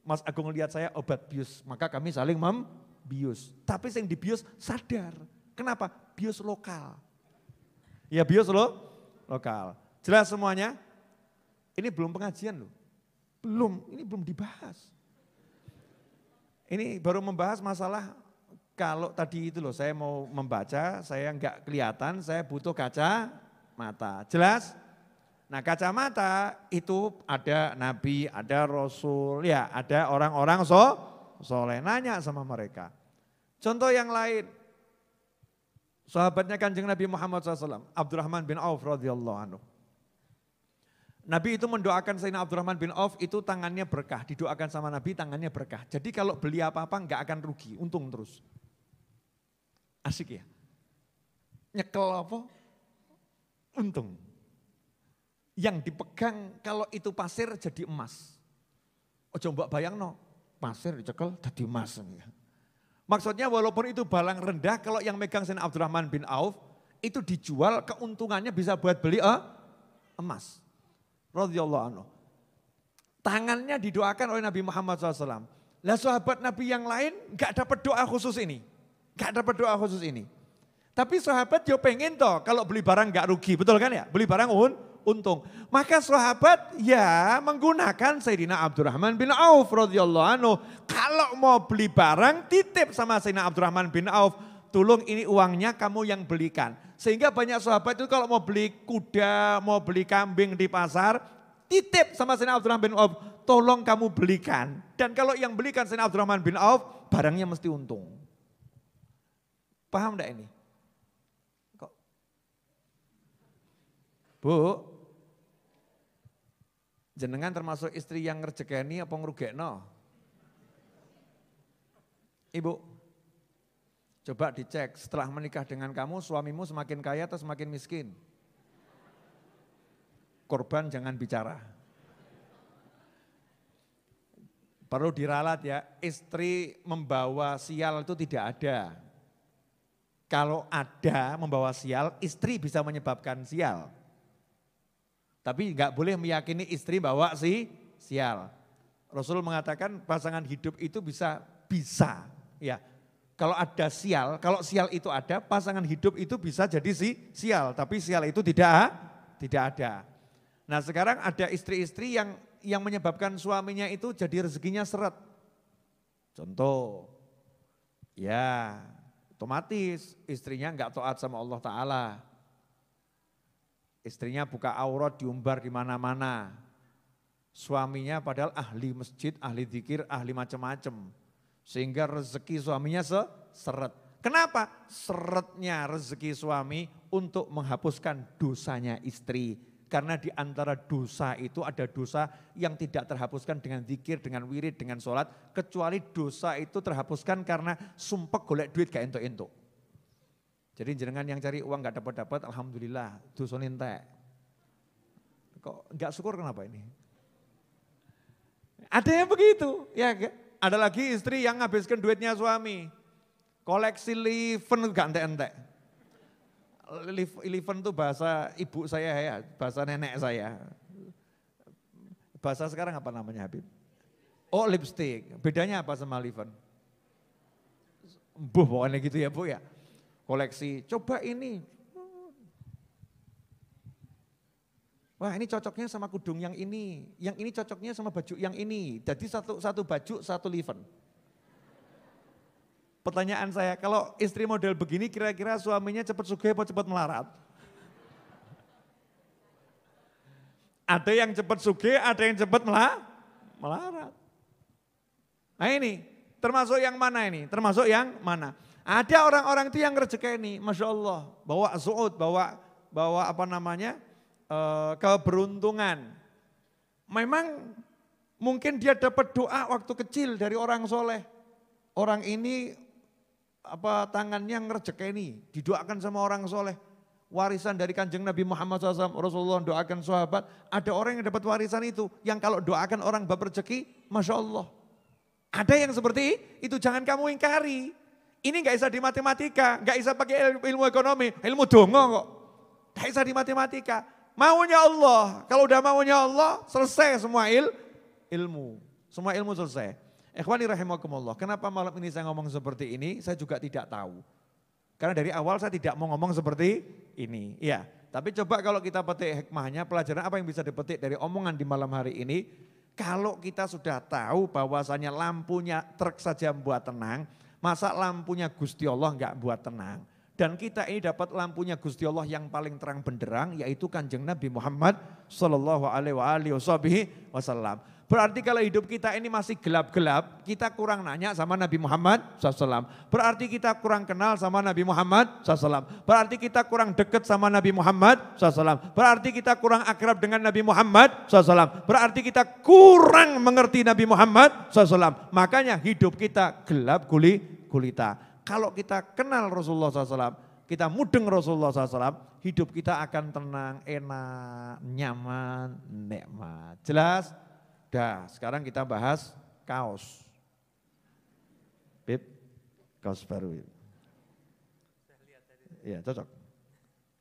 Mas Agung lihat saya obat bius, maka kami saling membius. Tapi yang dibius sadar. Kenapa? Bius lokal. Ya bius lokal. Jelas semuanya? Ini belum pengajian loh. Ini belum dibahas. Ini baru membahas masalah kalau tadi itu loh, saya mau membaca, saya enggak kelihatan, saya butuh kaca mata. Jelas? Nah kacamata itu ada nabi, ada rasul, ya ada orang-orang soleh. Nanya sama mereka. Contoh yang lain, sahabatnya Kanjeng Nabi Muhammad SAW, Abdurrahman bin Auf radhiyallahu anhu. Nabi itu mendoakan Sayyidina Abdurrahman bin Auf itu tangannya berkah, didoakan sama Nabi tangannya berkah. Jadi kalau beli apa-apa enggak akan rugi, untung terus. Asik ya? Nyekel apa? Untung. Yang dipegang kalau itu pasir jadi emas. Ojo mbak bayang no, pasir dicekel jadi emas. Maksudnya walaupun itu balang rendah, kalau yang megang Sayyidina Abdurrahman bin Auf, itu dijual keuntungannya bisa buat beli emas. Radhiyallahu anhu. Tangannya didoakan oleh Nabi Muhammad SAW. Lah sahabat Nabi yang lain gak dapat doa khusus ini. Gak dapat doa khusus ini. Tapi sahabat yo pengen toh kalau beli barang gak rugi, betul kan ya? Beli barang untung. Maka sahabat ya menggunakan Sayyidina Abdurrahman bin Auf radhiyallahu anhu. Kalau mau beli barang titip sama Sayyidina Abdurrahman bin Auf. Tolong ini uangnya kamu yang belikan. Sehingga banyak sahabat itu kalau mau beli kuda, mau beli kambing di pasar, titip sama Sayyidina Abdurrahman bin Auf, tolong kamu belikan. Dan kalau yang belikan Sayyidina Abdurrahman bin Auf, barangnya mesti untung. Paham enggak ini? Kok? Bu, jenengan termasuk istri yang ngerjekeni apa ngrugekno? Ibu, coba dicek setelah menikah dengan kamu suamimu semakin kaya atau semakin miskin? Korban jangan bicara. Perlu diralat ya, istri membawa sial itu tidak ada. Kalau ada membawa sial, istri bisa menyebabkan sial. Tapi enggak boleh meyakini istri bawa sial. Rasul mengatakan pasangan hidup itu bisa ya. Kalau ada sial, kalau sial itu ada, pasangan hidup itu bisa jadi sial, tapi sial itu tidak ada. Nah sekarang ada istri-istri yang menyebabkan suaminya itu jadi rezekinya seret. Contoh, ya otomatis istrinya enggak taat sama Allah Ta'ala. Istrinya buka aurat diumbar di mana-mana. Suaminya padahal ahli masjid, ahli zikir, ahli macam-macam. Sehingga rezeki suaminya seret. Kenapa? Seretnya rezeki suami untuk menghapuskan dosanya istri. Karena di antara dosa itu ada dosa yang tidak terhapuskan dengan zikir, dengan wirid, dengan sholat. Kecuali dosa itu terhapuskan karena sumpek golek duit gak entuk-entuk. Jadi jenengan yang cari uang gak dapat-dapat, alhamdulillah dosa entek. Kok gak syukur kenapa ini? Ada yang begitu, ya gak? Ada lagi istri yang nghabiskan duitnya suami. Koleksi Leven gak entek-entek. Leven itu bahasa ibu saya ya, bahasa nenek saya. Bahasa sekarang apa namanya Habib? Oh lipstick, bedanya apa sama Leven? Pokoknya gitu ya Bu ya. Koleksi, coba ini. Wah ini cocoknya sama kudung yang ini cocoknya sama baju yang ini. Jadi satu baju, satu liven. Pertanyaan saya, kalau istri model begini kira-kira suaminya cepat sugih atau cepat melarat? Ada yang cepat sugih, ada yang cepat melarat. Nah ini, termasuk yang mana ini? Termasuk yang mana? Ada orang-orang itu yang rezeki, Masya Allah, bawa zuhud, bawa apa namanya, keberuntungan. Memang mungkin dia dapat doa waktu kecil dari orang soleh. Orang ini tangannya ngerejekeni, didoakan sama orang soleh. Warisan dari kanjeng Nabi Muhammad SAW, Rasulullah doakan sahabat. Ada orang yang dapat warisan itu, yang kalau doakan orang bab rezeki, Masya Allah. Ada yang seperti itu, jangan kamu ingkari. Ini gak bisa di matematika, gak bisa pakai ilmu ekonomi, ilmu dongo kok. Gak bisa di matematika. Maunya Allah, kalau udah maunya Allah, selesai semua ilmu. Semua ilmu selesai. Ikhwani rahimakumullah, kenapa malam ini saya ngomong seperti ini, saya juga tidak tahu. Karena dari awal saya tidak mau ngomong seperti ini. Iya, tapi coba kalau kita petik hikmahnya, pelajaran apa yang bisa dipetik dari omongan di malam hari ini. Kalau kita sudah tahu bahwasanya lampunya truk saja membuat tenang, masa lampunya Gusti Allah enggak buat tenang. Dan kita ini dapat lampunya Gusti Allah yang paling terang benderang, yaitu kanjeng Nabi Muhammad Sallallahu Alaihi Wasallam. Berarti kalau hidup kita ini masih gelap-gelap, kita kurang nanya sama Nabi Muhammad SAW. Berarti kita kurang kenal sama Nabi Muhammad SAW. Berarti kita kurang dekat sama Nabi Muhammad SAW. Berarti kita kurang akrab dengan Nabi Muhammad SAW. Berarti kita kurang mengerti Nabi Muhammad SAW. Makanya hidup kita gelap gulita. Kalau kita kenal Rasulullah SAW, kita mudeng Rasulullah SAW, hidup kita akan tenang, enak, nyaman, nikmat. Jelas? Dah, sekarang kita bahas kaos. Bib, kaos baru. Iya, cocok.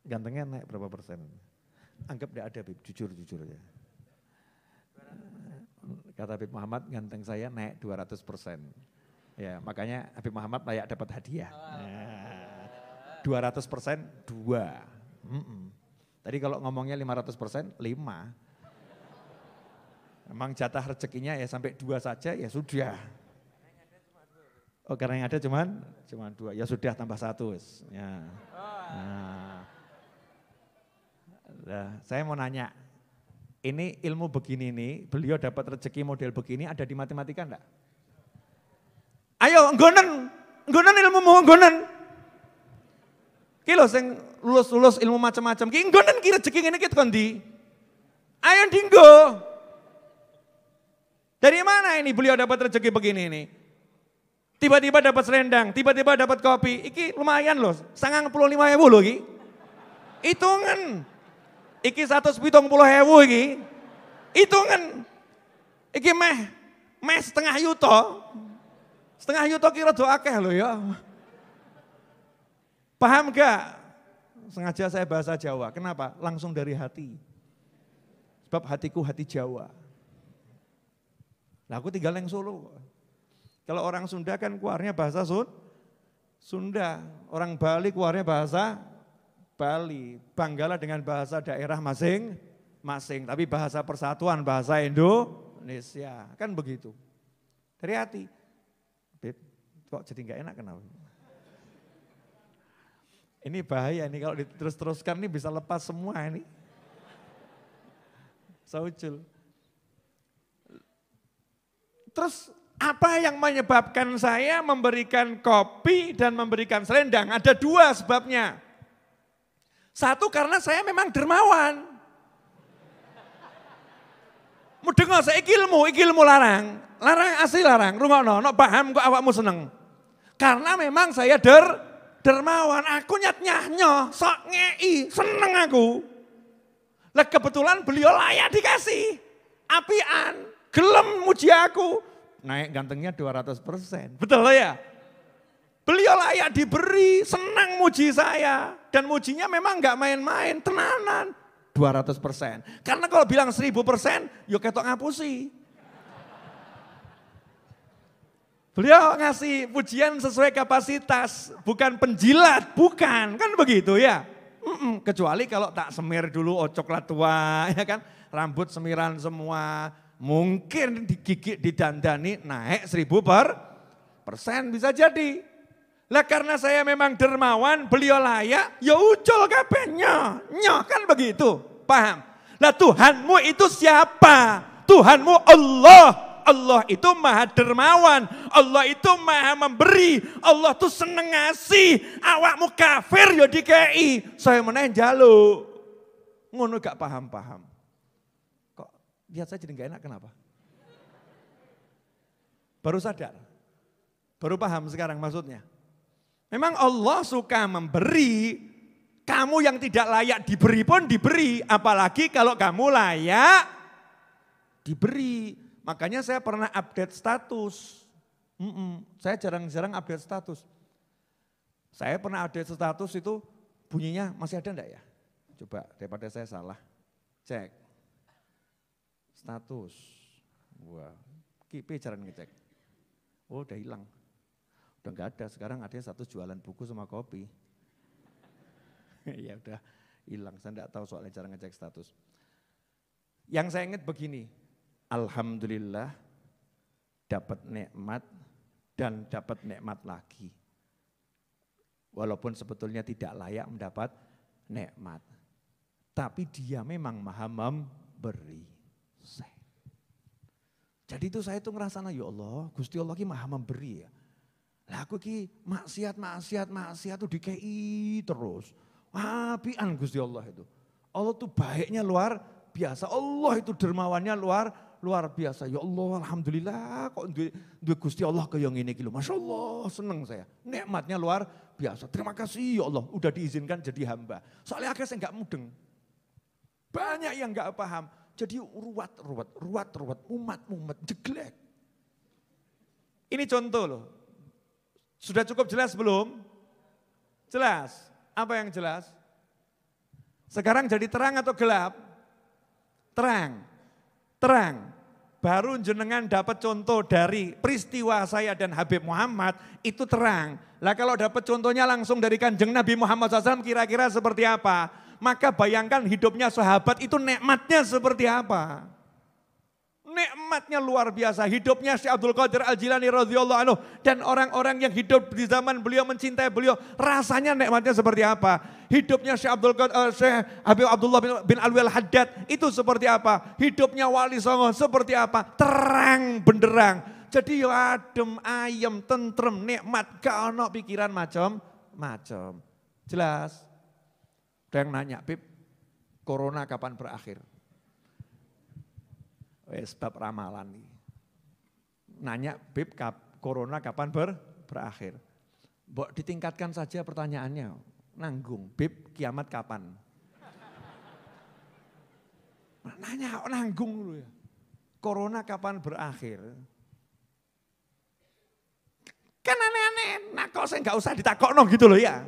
Gantengnya naik berapa persen? Anggap tidak ada, Bib, jujur aja. Kata Habib Muhammad, ganteng saya naik 200%. Ya, makanya Habib Muhammad layak dapat hadiah. 200% 2. Tadi kalau ngomongnya 500%, 5. Memang jatah rezekinya ya sampai 2 saja ya sudah. Oh karena yang ada cuman 2, ya sudah tambah 1. Ya. Nah, saya mau nanya, ini ilmu begini nih, beliau dapat rezeki model begini ada di matematika enggak? Ayo nggonen ilmu nggonen. Ki lho sing lulus ilmu macam-macam ki nggonen ki rezeki ngene ki tekan ndi? Ayo dinggo. Dari mana ini beliau dapat rezeki begini ini? Tiba-tiba dapat selendang, tiba-tiba dapat kopi. Iki lumayan loh, 95.000 loh iki. Hitungan. Iki 170.000 iki. Hitungan. Iki meh setengah yuto. Setengah yuto kira do akeh loh ya. Paham gak? Sengaja saya bahasa Jawa. Kenapa? Langsung dari hati. Sebab hatiku hati Jawa. Nah aku tinggal yang Solo. Kalau orang Sunda kan keluarnya bahasa Sunda. Orang Bali keluarnya bahasa Bali. Banggala dengan bahasa daerah masing-masing. Tapi bahasa persatuan, bahasa Indonesia. Kan begitu. Dari hati. Beb, kok jadi gak enak kenapa? Ini bahaya nih kalau diterus-teruskan nih bisa lepas semua ini. Saucul. Terus apa yang menyebabkan saya memberikan kopi dan memberikan selendang? Ada 2 sebabnya. 1 karena saya memang dermawan. Mudengo saya ilmu larang. Larang asli larang, rungokno, nek paham kok awakmu seneng. Karena memang saya dermawan, aku nyat-nyahnya, sok ngei, seneng aku. Lah kebetulan beliau layak dikasih, apian. Gelem muji aku, naik gantengnya 200%. Betul ya? Beliau layak diberi, senang muji saya. Dan mujinya memang gak main-main, tenanan. 200%. Karena kalau bilang 1000%, yuk ketok ngapusi. Beliau ngasih pujian sesuai kapasitas, bukan penjilat, bukan. Kan begitu ya? Kecuali kalau tak semir dulu, coklat tua, ya kan, rambut semiran semua, mungkin digigit didandani naik 1000% bisa jadi. Lah karena saya memang dermawan, beliau layak, ya ucul kabehnya, kan begitu, paham? Lah Tuhanmu itu siapa? Tuhanmu Allah. Allah itu maha dermawan, Allah itu maha memberi, Allah tuh seneng ngasih. Awakmu kafir ya dikei, saya meneh njaluk. Ngono gak paham-paham. Kok lihat saya jadi gak enak, kenapa? Baru sadar, baru paham sekarang maksudnya. Memang Allah suka memberi, kamu yang tidak layak diberi pun diberi, apalagi kalau kamu layak diberi. Makanya saya pernah update status. Saya jarang-jarang update status. Saya pernah update status itu bunyinya masih ada enggak ya? Coba daripada saya salah, cek. Status. Wah, kipe jarang ngecek. Oh udah hilang. Udah enggak ada, sekarang ada status jualan buku sama kopi. Ya udah hilang, saya enggak tahu soalnya jarang ngecek status. Yang saya ingat begini, alhamdulillah dapat nikmat dan dapat nikmat lagi. Walaupun sebetulnya tidak layak mendapat nikmat. Tapi dia memang maha memberi. Jadi itu saya itu ngerasa, ya Allah, Gusti Allah ki maha memberi ya. Lah aku ki maksiat tuh dikei terus. Apian Gusti Allah itu. Allah tuh baiknya luar biasa. Allah itu dermawannya luar biasa. Ya Allah, alhamdulillah kok duwe Gusti Allah kaya ngene iki lho. Masyaallah, seneng saya. Nikmatnya luar biasa. Terima kasih ya Allah, udah diizinkan jadi hamba. Soalnya akhirnya saya enggak mudeng. Banyak yang enggak paham. Jadi ruwet, umat jeglek. Ini contoh loh. Sudah cukup jelas belum? Jelas. Apa yang jelas? Sekarang jadi terang atau gelap? Terang. Baru jenengan dapat contoh dari peristiwa saya dan Habib Muhammad, itu terang. Lah kalau dapat contohnya langsung dari Kanjeng Nabi Muhammad SAW kira-kira seperti apa? Maka bayangkan hidupnya sahabat itu nikmatnya seperti apa? Nikmatnya luar biasa. Hidupnya Syekh Abdul Qadir Al-Jilani radhiyallahu anhu dan orang-orang yang hidup di zaman beliau mencintai beliau, rasanya nikmatnya seperti apa? Hidupnya Syekh Habib Abdullah bin Alwi Al-Haddad itu seperti apa? Hidupnya Wali Songo seperti apa? Terang benderang. Jadi ya adem, ayem, tentrem, nikmat, gak ono pikiran macam-macam. Jelas? Ada yang nanya, Bib, corona kapan berakhir? Sebab ramalan nih. Nanya, Bib, corona kapan berakhir? Mbok ditingkatkan saja pertanyaannya. Nanggung, Bib, kiamat kapan? Nanya, nanggung dulu ya. Corona kapan berakhir? Kan aneh-aneh, nah kok saya gak usah ditakokno gitu loh ya.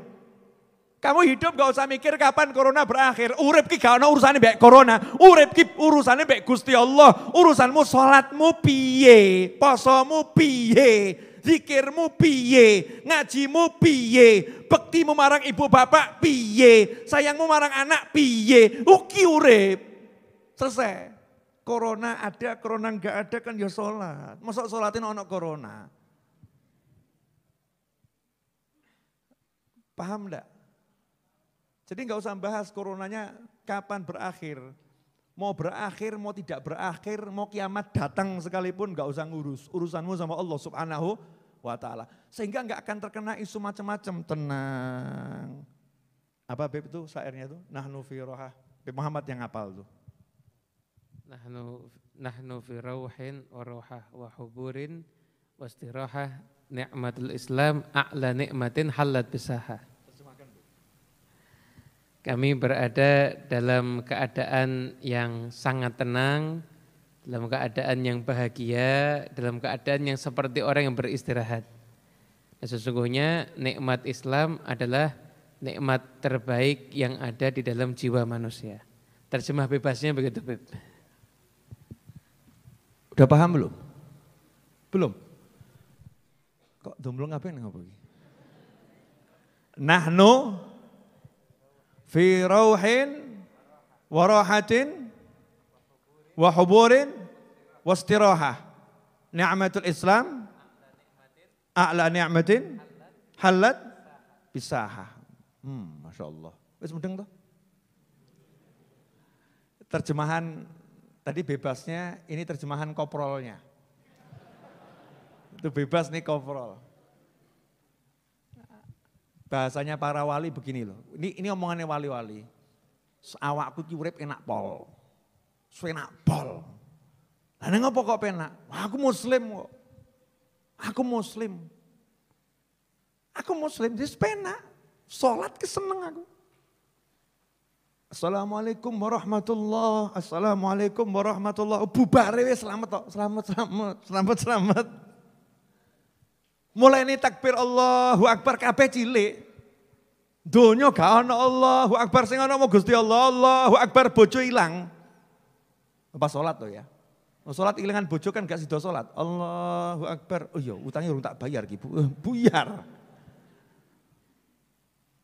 Kamu hidup gak usah mikir kapan corona berakhir. Urip ki gak ada urusannya mbek corona. Urip ki urusannya mbek Gusti Allah. Urusanmu sholatmu piye, posomu piye, zikirmu piye, ngajimu piye, bektimu marang ibu bapak piye, sayangmu marang anak piye. Uki urip. Selesai. Corona ada, corona enggak ada kan ya sholat. Masa sholatin ono corona. Paham enggak? Jadi nggak usah bahas coronanya kapan berakhir. Mau berakhir, mau tidak berakhir, mau kiamat datang sekalipun nggak usah ngurus. Urusanmu sama Allah Subhanahu wa ta'ala. Sehingga nggak akan terkena isu macam-macam. Tenang. Apa Beb itu syairnya itu? Nahnu fi rohah. Beb Muhammad yang hafal tuh. Nahnu fi rauhin wa rohah wa huburin wa istirahah ni'matul Islam a'la ni'matin halat bisaha. Kami berada dalam keadaan yang sangat tenang, dalam keadaan yang bahagia, dalam keadaan yang seperti orang yang beristirahat. Dan sesungguhnya nikmat Islam adalah nikmat terbaik yang ada di dalam jiwa manusia. Terjemah bebasnya begitu, Beb. Udah paham belum? Belum? Kok domblong ngapain ngopo iki? Nahnu fi rauhin wa rahatin wa huburin wa istirahah. Ni'matul Islam a'la ni'matin halat bisaha. Masya Allah. Wis mudeng toh? Terjemahan tadi bebasnya, ini terjemahan koprolnya. Itu bebas nih koprol. Bahasanya para wali begini loh. Ini omongannya wali-wali. Awakku ki urip enak pol. Enak pol. Lah ning apa kok penak? Aku muslim kok. Aku muslim. Aku muslim, jadi penak. Sholat keseneng aku. Assalamualaikum warahmatullah. Assalamualaikum warahmatullah. Bubare wis selamat tok. Selamat. Mulai ini takbir Allahu Akbar kabeh cilik. Donya gak ana Allahu Akbar, sing ana Gusti Allah. Allahu Akbar bojo ilang. Pas sholat tuh ya. Sholat ilangan bojo kan gak sida sholat. Allahu Akbar. Oh iya utangnya urung tak bayar ki, buyar.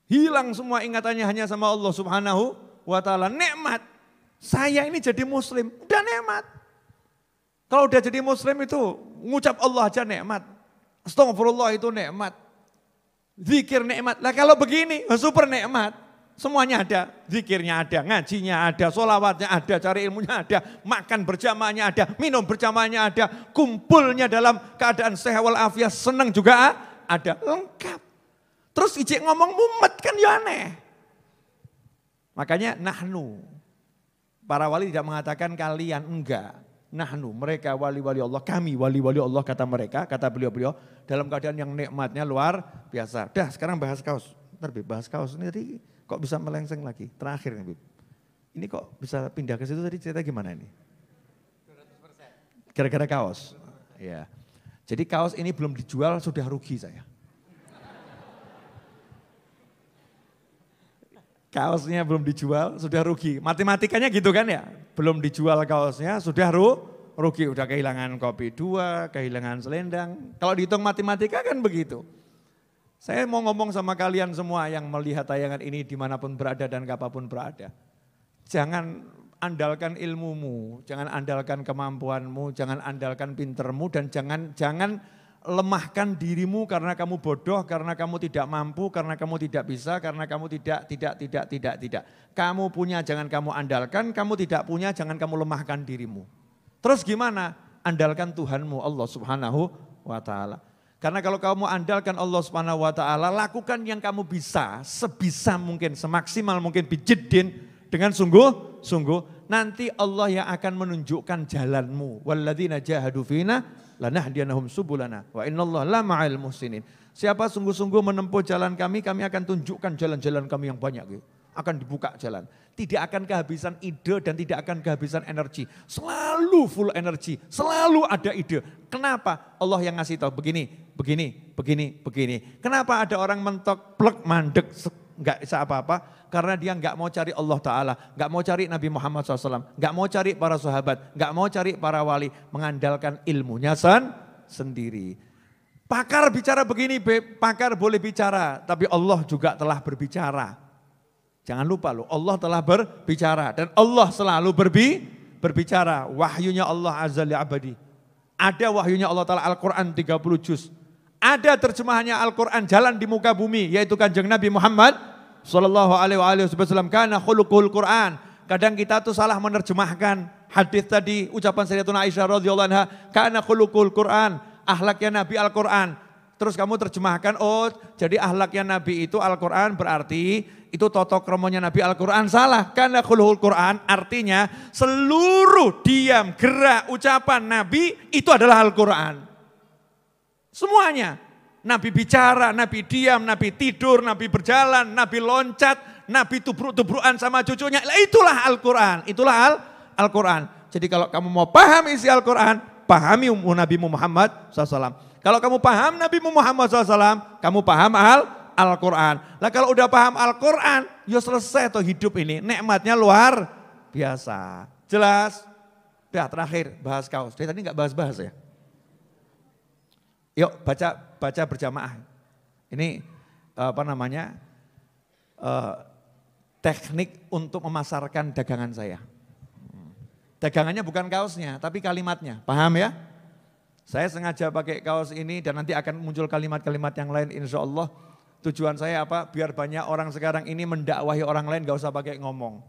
Hilang semua ingatannya hanya sama Allah Subhanahu wa ta'ala. Nikmat. Saya ini jadi muslim, udah nikmat. Kalau udah jadi muslim itu ngucap Allah aja nikmat. Astagfirullah itu nikmat. Zikir nikmat. Lah kalau begini super nikmat. Semuanya ada, zikirnya ada, ngajinya ada, sholawatnya ada, cari ilmunya ada, makan berjamaahnya ada, minum berjamaahnya ada, kumpulnya dalam keadaan sehat walafiat, senang juga ada, lengkap. Terus ijek ngomong mumet kan ya aneh. Makanya nahnu, para wali tidak mengatakan kalian, enggak. Nahnu, mereka wali-wali Allah, kami wali-wali Allah kata mereka, kata beliau-beliau, dalam keadaan yang nikmatnya luar biasa. Dah sekarang bahas kaos, ntar bahas kaos ini tadi. Kok bisa melengseng lagi? Terakhir nih, Bib. Ini kok bisa pindah ke situ tadi cerita gimana ini? 200%. Gara-gara kaos. Ya. Jadi kaos ini belum dijual sudah rugi saya. Kaosnya belum dijual sudah rugi. Matematikanya gitu kan ya? Belum dijual kaosnya sudah rugi. Udah kehilangan kopi 2, kehilangan selendang. Kalau dihitung matematika kan begitu. Saya mau ngomong sama kalian semua yang melihat tayangan ini dimanapun berada dan kapanpun berada. Jangan andalkan ilmumu, jangan andalkan kemampuanmu, jangan andalkan pintermu dan jangan lemahkan dirimu karena kamu bodoh, karena kamu tidak mampu, karena kamu tidak bisa, karena kamu tidak. Kamu punya jangan kamu andalkan, kamu tidak punya jangan kamu lemahkan dirimu. Terus gimana? Andalkan Tuhanmu Allah Subhanahu wa ta'ala. Karena kalau kamu andalkan Allah Subhanahu wa ta'ala, lakukan yang kamu bisa, sebisa mungkin, semaksimal mungkin, bijiddin, dengan sungguh-sungguh. Nanti Allah yang akan menunjukkan jalanmu. Walladzina jahadu fina lanahdiyanahum subulana wa innallaha la ma'al muhsinin. Siapa sungguh-sungguh menempuh jalan kami akan tunjukkan jalan-jalan kami yang banyak gitu. Akan dibuka jalan. Tidak akan kehabisan ide dan tidak akan kehabisan energi. Selalu full energi, selalu ada ide. Kenapa? Allah yang ngasih tahu begini. Kenapa ada orang mentok, plek, mandek, enggak bisa apa-apa? Karena dia enggak mau cari Allah Ta'ala, enggak mau cari Nabi Muhammad SAW, enggak mau cari para sahabat, enggak mau cari para wali, mengandalkan ilmunya sendiri. Pakar bicara begini, pakar boleh bicara, tapi Allah juga telah berbicara. Jangan lupa loh, Allah telah berbicara dan Allah selalu berbicara. Wahyunya Allah Azza li Abadi. Ada wahyunya Allah Ta'ala Al-Quran 30 juz. Ada terjemahannya Al-Quran jalan di muka bumi, yaitu Kanjeng Nabi Muhammad sallallahu alaihi wasallam. Kana khuluqul Quran. Kadang kita tuh salah menerjemahkan hadis tadi, ucapan Sayyidatuna Aisyah radhiyallahu anha, kana khuluqul Quran, akhlaknya Nabi Al-Quran. Terus kamu terjemahkan, oh jadi akhlaknya Nabi itu Al-Quran berarti itu toto kromonya Nabi Al-Quran. Salah, karena khuluqul Quran artinya seluruh diam, gerak, ucapan Nabi itu adalah Al-Quran. Semuanya. Nabi bicara, Nabi diam, Nabi tidur, Nabi berjalan, Nabi loncat, Nabi tubruk-tubrukan sama cucunya. Itulah Al-Quran, itulah Al-Quran. Jadi kalau kamu mau paham isi Al-Quran, pahami Nabi Muhammad SAW. Kalau kamu paham Nabi Muhammad SAW, kamu paham Al-Quran. Lah kalau udah paham Al-Quran, ya selesai tuh hidup ini. Nikmatnya luar biasa. Jelas? Udah terakhir bahas kaos. Dari tadi gak bahas-bahas ya. Yuk baca berjamaah. Ini apa namanya? teknik untuk memasarkan dagangan saya. Dagangannya bukan kaosnya, tapi kalimatnya. Paham ya? Saya sengaja pakai kaos ini dan nanti akan muncul kalimat-kalimat yang lain insya Allah. Tujuan saya apa? Biar banyak orang sekarang ini mendakwahi orang lain, gak usah pakai ngomong.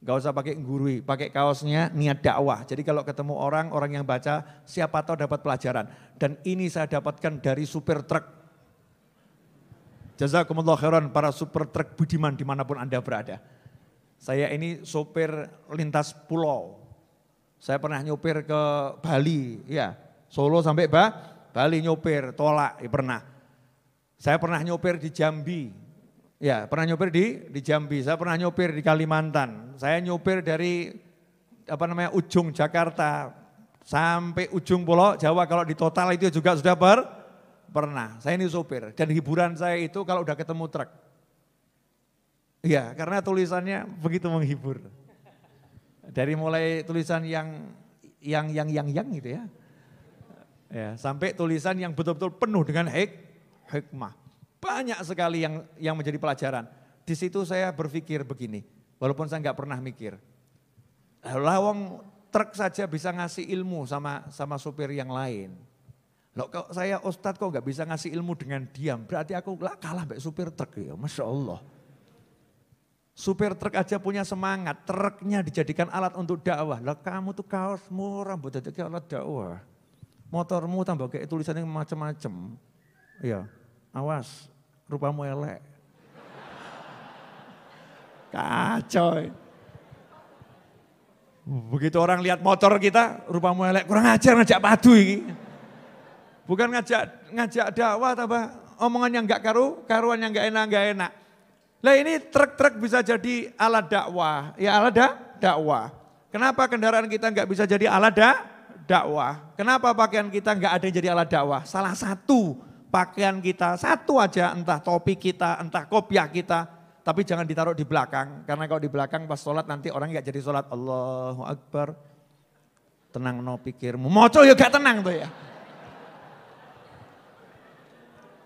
Gak usah pakai gurui, pakai kaosnya niat dakwah. Jadi kalau ketemu orang yang baca siapa tahu dapat pelajaran. Dan ini saya dapatkan dari supir truk. Jazakumullah khairan para supir truk budiman dimanapun Anda berada. Saya ini supir lintas pulau. Saya pernah nyupir ke Bali, ya Solo sampai Bali nyupir, tolak, ya pernah. Saya pernah nyupir di Jambi. Ya, pernah nyopir di Jambi, saya pernah nyopir di Kalimantan. Saya nyopir dari ujung Jakarta sampai ujung Pulau Jawa, kalau di total itu juga sudah pernah. Saya ini sopir dan hiburan saya itu kalau udah ketemu truk. Iya, karena tulisannya begitu menghibur. Dari mulai tulisan yang gitu ya. Ya, sampai tulisan yang betul-betul penuh dengan hikmah. Banyak sekali yang menjadi pelajaran. Di situ saya berpikir begini, walaupun saya nggak pernah mikir. Lawang truk saja bisa ngasih ilmu sama supir yang lain. Loh, kalau saya Ustadz kok nggak bisa ngasih ilmu dengan diam, berarti aku kalah mbak supir truk ya, Masya Allah. Supir truk aja punya semangat, truknya dijadikan alat untuk dakwah. Lah kamu tuh kaosmu rambut jadi alat dakwah. Motormu tambah kayak tulisannya macam-macam. Iya, awas. Rupamu elek. Kacau. Begitu orang lihat motor kita, rupamu elek, kurang ajar ngajak padu ini. Bukan ngajak dakwah, tambah omongan yang enggak karuan yang enggak enak. Lah ini truk-truk bisa jadi alat dakwah, ya alat dakwah. Kenapa kendaraan kita enggak bisa jadi alat dakwah? Kenapa pakaian kita enggak ada yang jadi alat dakwah? Salah satu pakaian kita, satu aja, entah topi kita, entah kopiah kita, tapi jangan ditaruh di belakang. Karena kalau di belakang pas sholat nanti orang gak jadi sholat. Allahu Akbar. Tenang no pikirmu. Moco ya gak tenang tuh ya.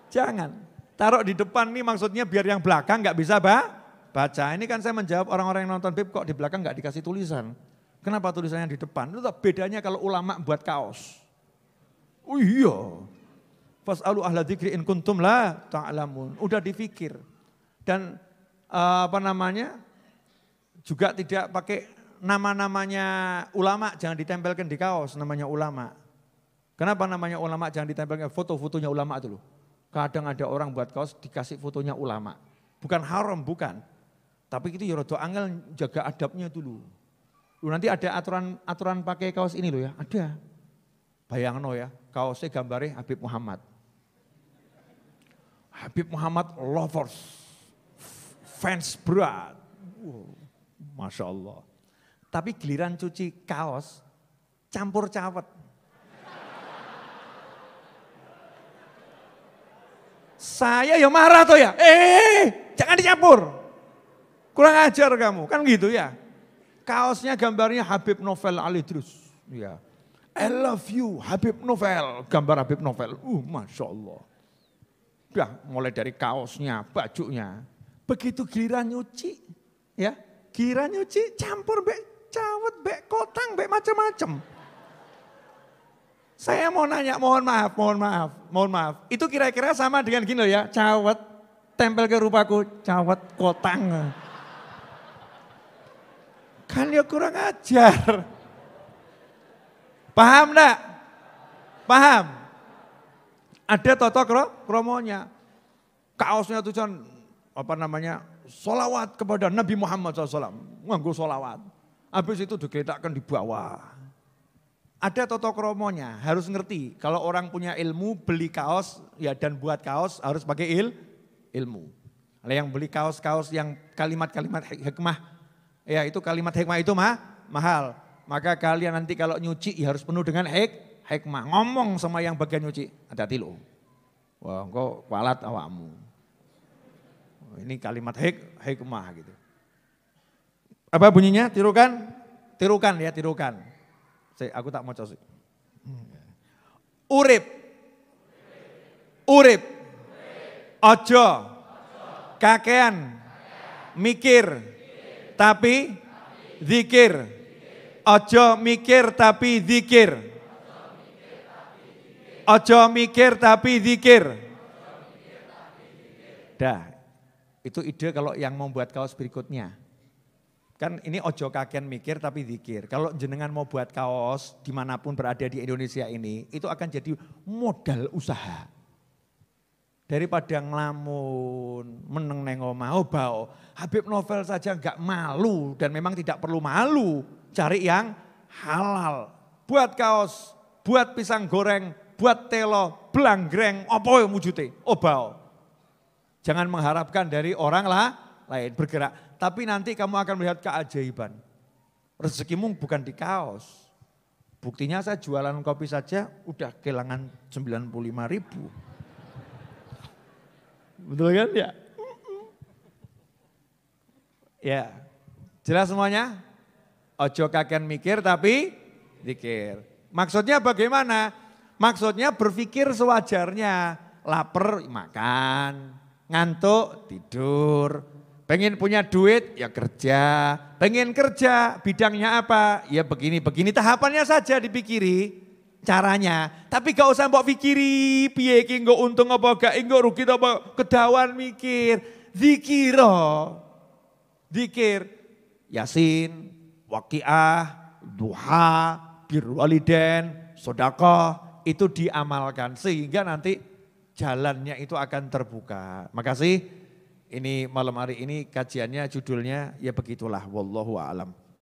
Jangan. Taruh di depan nih maksudnya biar yang belakang gak bisa baca. Ini kan saya menjawab orang-orang yang nonton PIP kok di belakang gak dikasih tulisan. Kenapa tulisannya di depan? Itu bedanya kalau ulama buat kaos. Oh iya. Fas'alu ahla dzikri in kuntum la ta'lamun. Udah dipikir. Dan juga tidak pakai nama-namanya ulama, jangan ditempelkan di kaos namanya ulama. Kenapa namanya ulama jangan ditempelkan foto-fotonya ulama itu loh. Kadang ada orang buat kaos dikasih fotonya ulama. Bukan haram, bukan. Tapi itu ya rada angel jaga adabnya dulu. Nanti ada aturan pakai kaos ini loh ya, ada. Bayangno ya, kaosnya gambarnya Habib Muhammad. Habib Muhammad lovers, fans berat. Masya Allah. Tapi giliran cuci kaos, campur cawet. Saya ya marah tuh ya, jangan dicampur. Kurang ajar kamu, kan gitu ya. Kaosnya gambarnya Habib Novel Ali Idrus. Ya. I love you Habib Novel, gambar Habib Novel. Masya Allah. Udah mulai dari kaosnya, bajunya. Begitu giliran nyuci, ya giliran nyuci campur bek cawet, bek kotang, bek macam-macam. Saya mau nanya, mohon maaf. Itu kira-kira sama dengan gini loh ya, cawet, tempel ke rupaku, cawet, kotang. Kan ya kurang ajar. Paham enggak? Paham? Ada toto kromonya. Kaosnya tulisan solawat kepada Nabi Muhammad SAW. Nganggo solawat. Habis itu digeletakkan di bawah. Ada toto kromonya, harus ngerti. Kalau orang punya ilmu beli kaos ya dan buat kaos harus pakai ilmu. Kalau yang beli kaos-kaos yang kalimat-kalimat hikmah, ya itu kalimat hikmah itu mahal. Maka kalian nanti kalau nyuci ya harus penuh dengan hikmah. Ngomong sama yang bagian nyuci, hati-hati lo. Wah engkau kualat awakmu. Ini kalimat hikmah gitu. Apa bunyinya? Tirukan? Tirukan ya, tirukan. Aku tak mau sih. Urip. Ojo. Kakean. mikir tapi zikir. Ojo mikir tapi zikir. Ojo mikir tapi zikir. Dah, itu ide kalau yang membuat kaos berikutnya. Kan ini ojo kaken mikir tapi zikir. Kalau jenengan mau buat kaos dimanapun berada di Indonesia ini, itu akan jadi modal usaha. Daripada ngelamun, meneng neng omah, oh bau. Habib Novel saja enggak malu dan memang tidak perlu malu. Cari yang halal. Buat kaos, buat pisang goreng, buat telo, belanggreng, apa yang wujudnya? Oh bau. Jangan mengharapkan dari orang lain bergerak. Tapi nanti kamu akan melihat keajaiban. Rezekimu bukan di kaos. Buktinya saya jualan kopi saja udah kehilangan 95.000. Betul kan ya? Ya, jelas semuanya? Ojo kaken mikir tapi zikir. Maksudnya bagaimana? Maksudnya berpikir sewajarnya. Lapar makan, ngantuk tidur. Pengen punya duit, ya kerja. Pengen kerja, bidangnya apa? Ya begini-begini, tahapannya saja dipikiri caranya. Tapi gak usah mbok pikiri, piye iki nggo untung apa gak, nggo rugi apa, kedawan mikir. Zikiro, zikir, Yasin, Waqiah, Duha, Birrul Walidain, Sedekah, itu diamalkan. Sehingga nanti jalannya itu akan terbuka. Makasih. Ini malam hari ini kajiannya judulnya ya begitulah wallahu a'lam.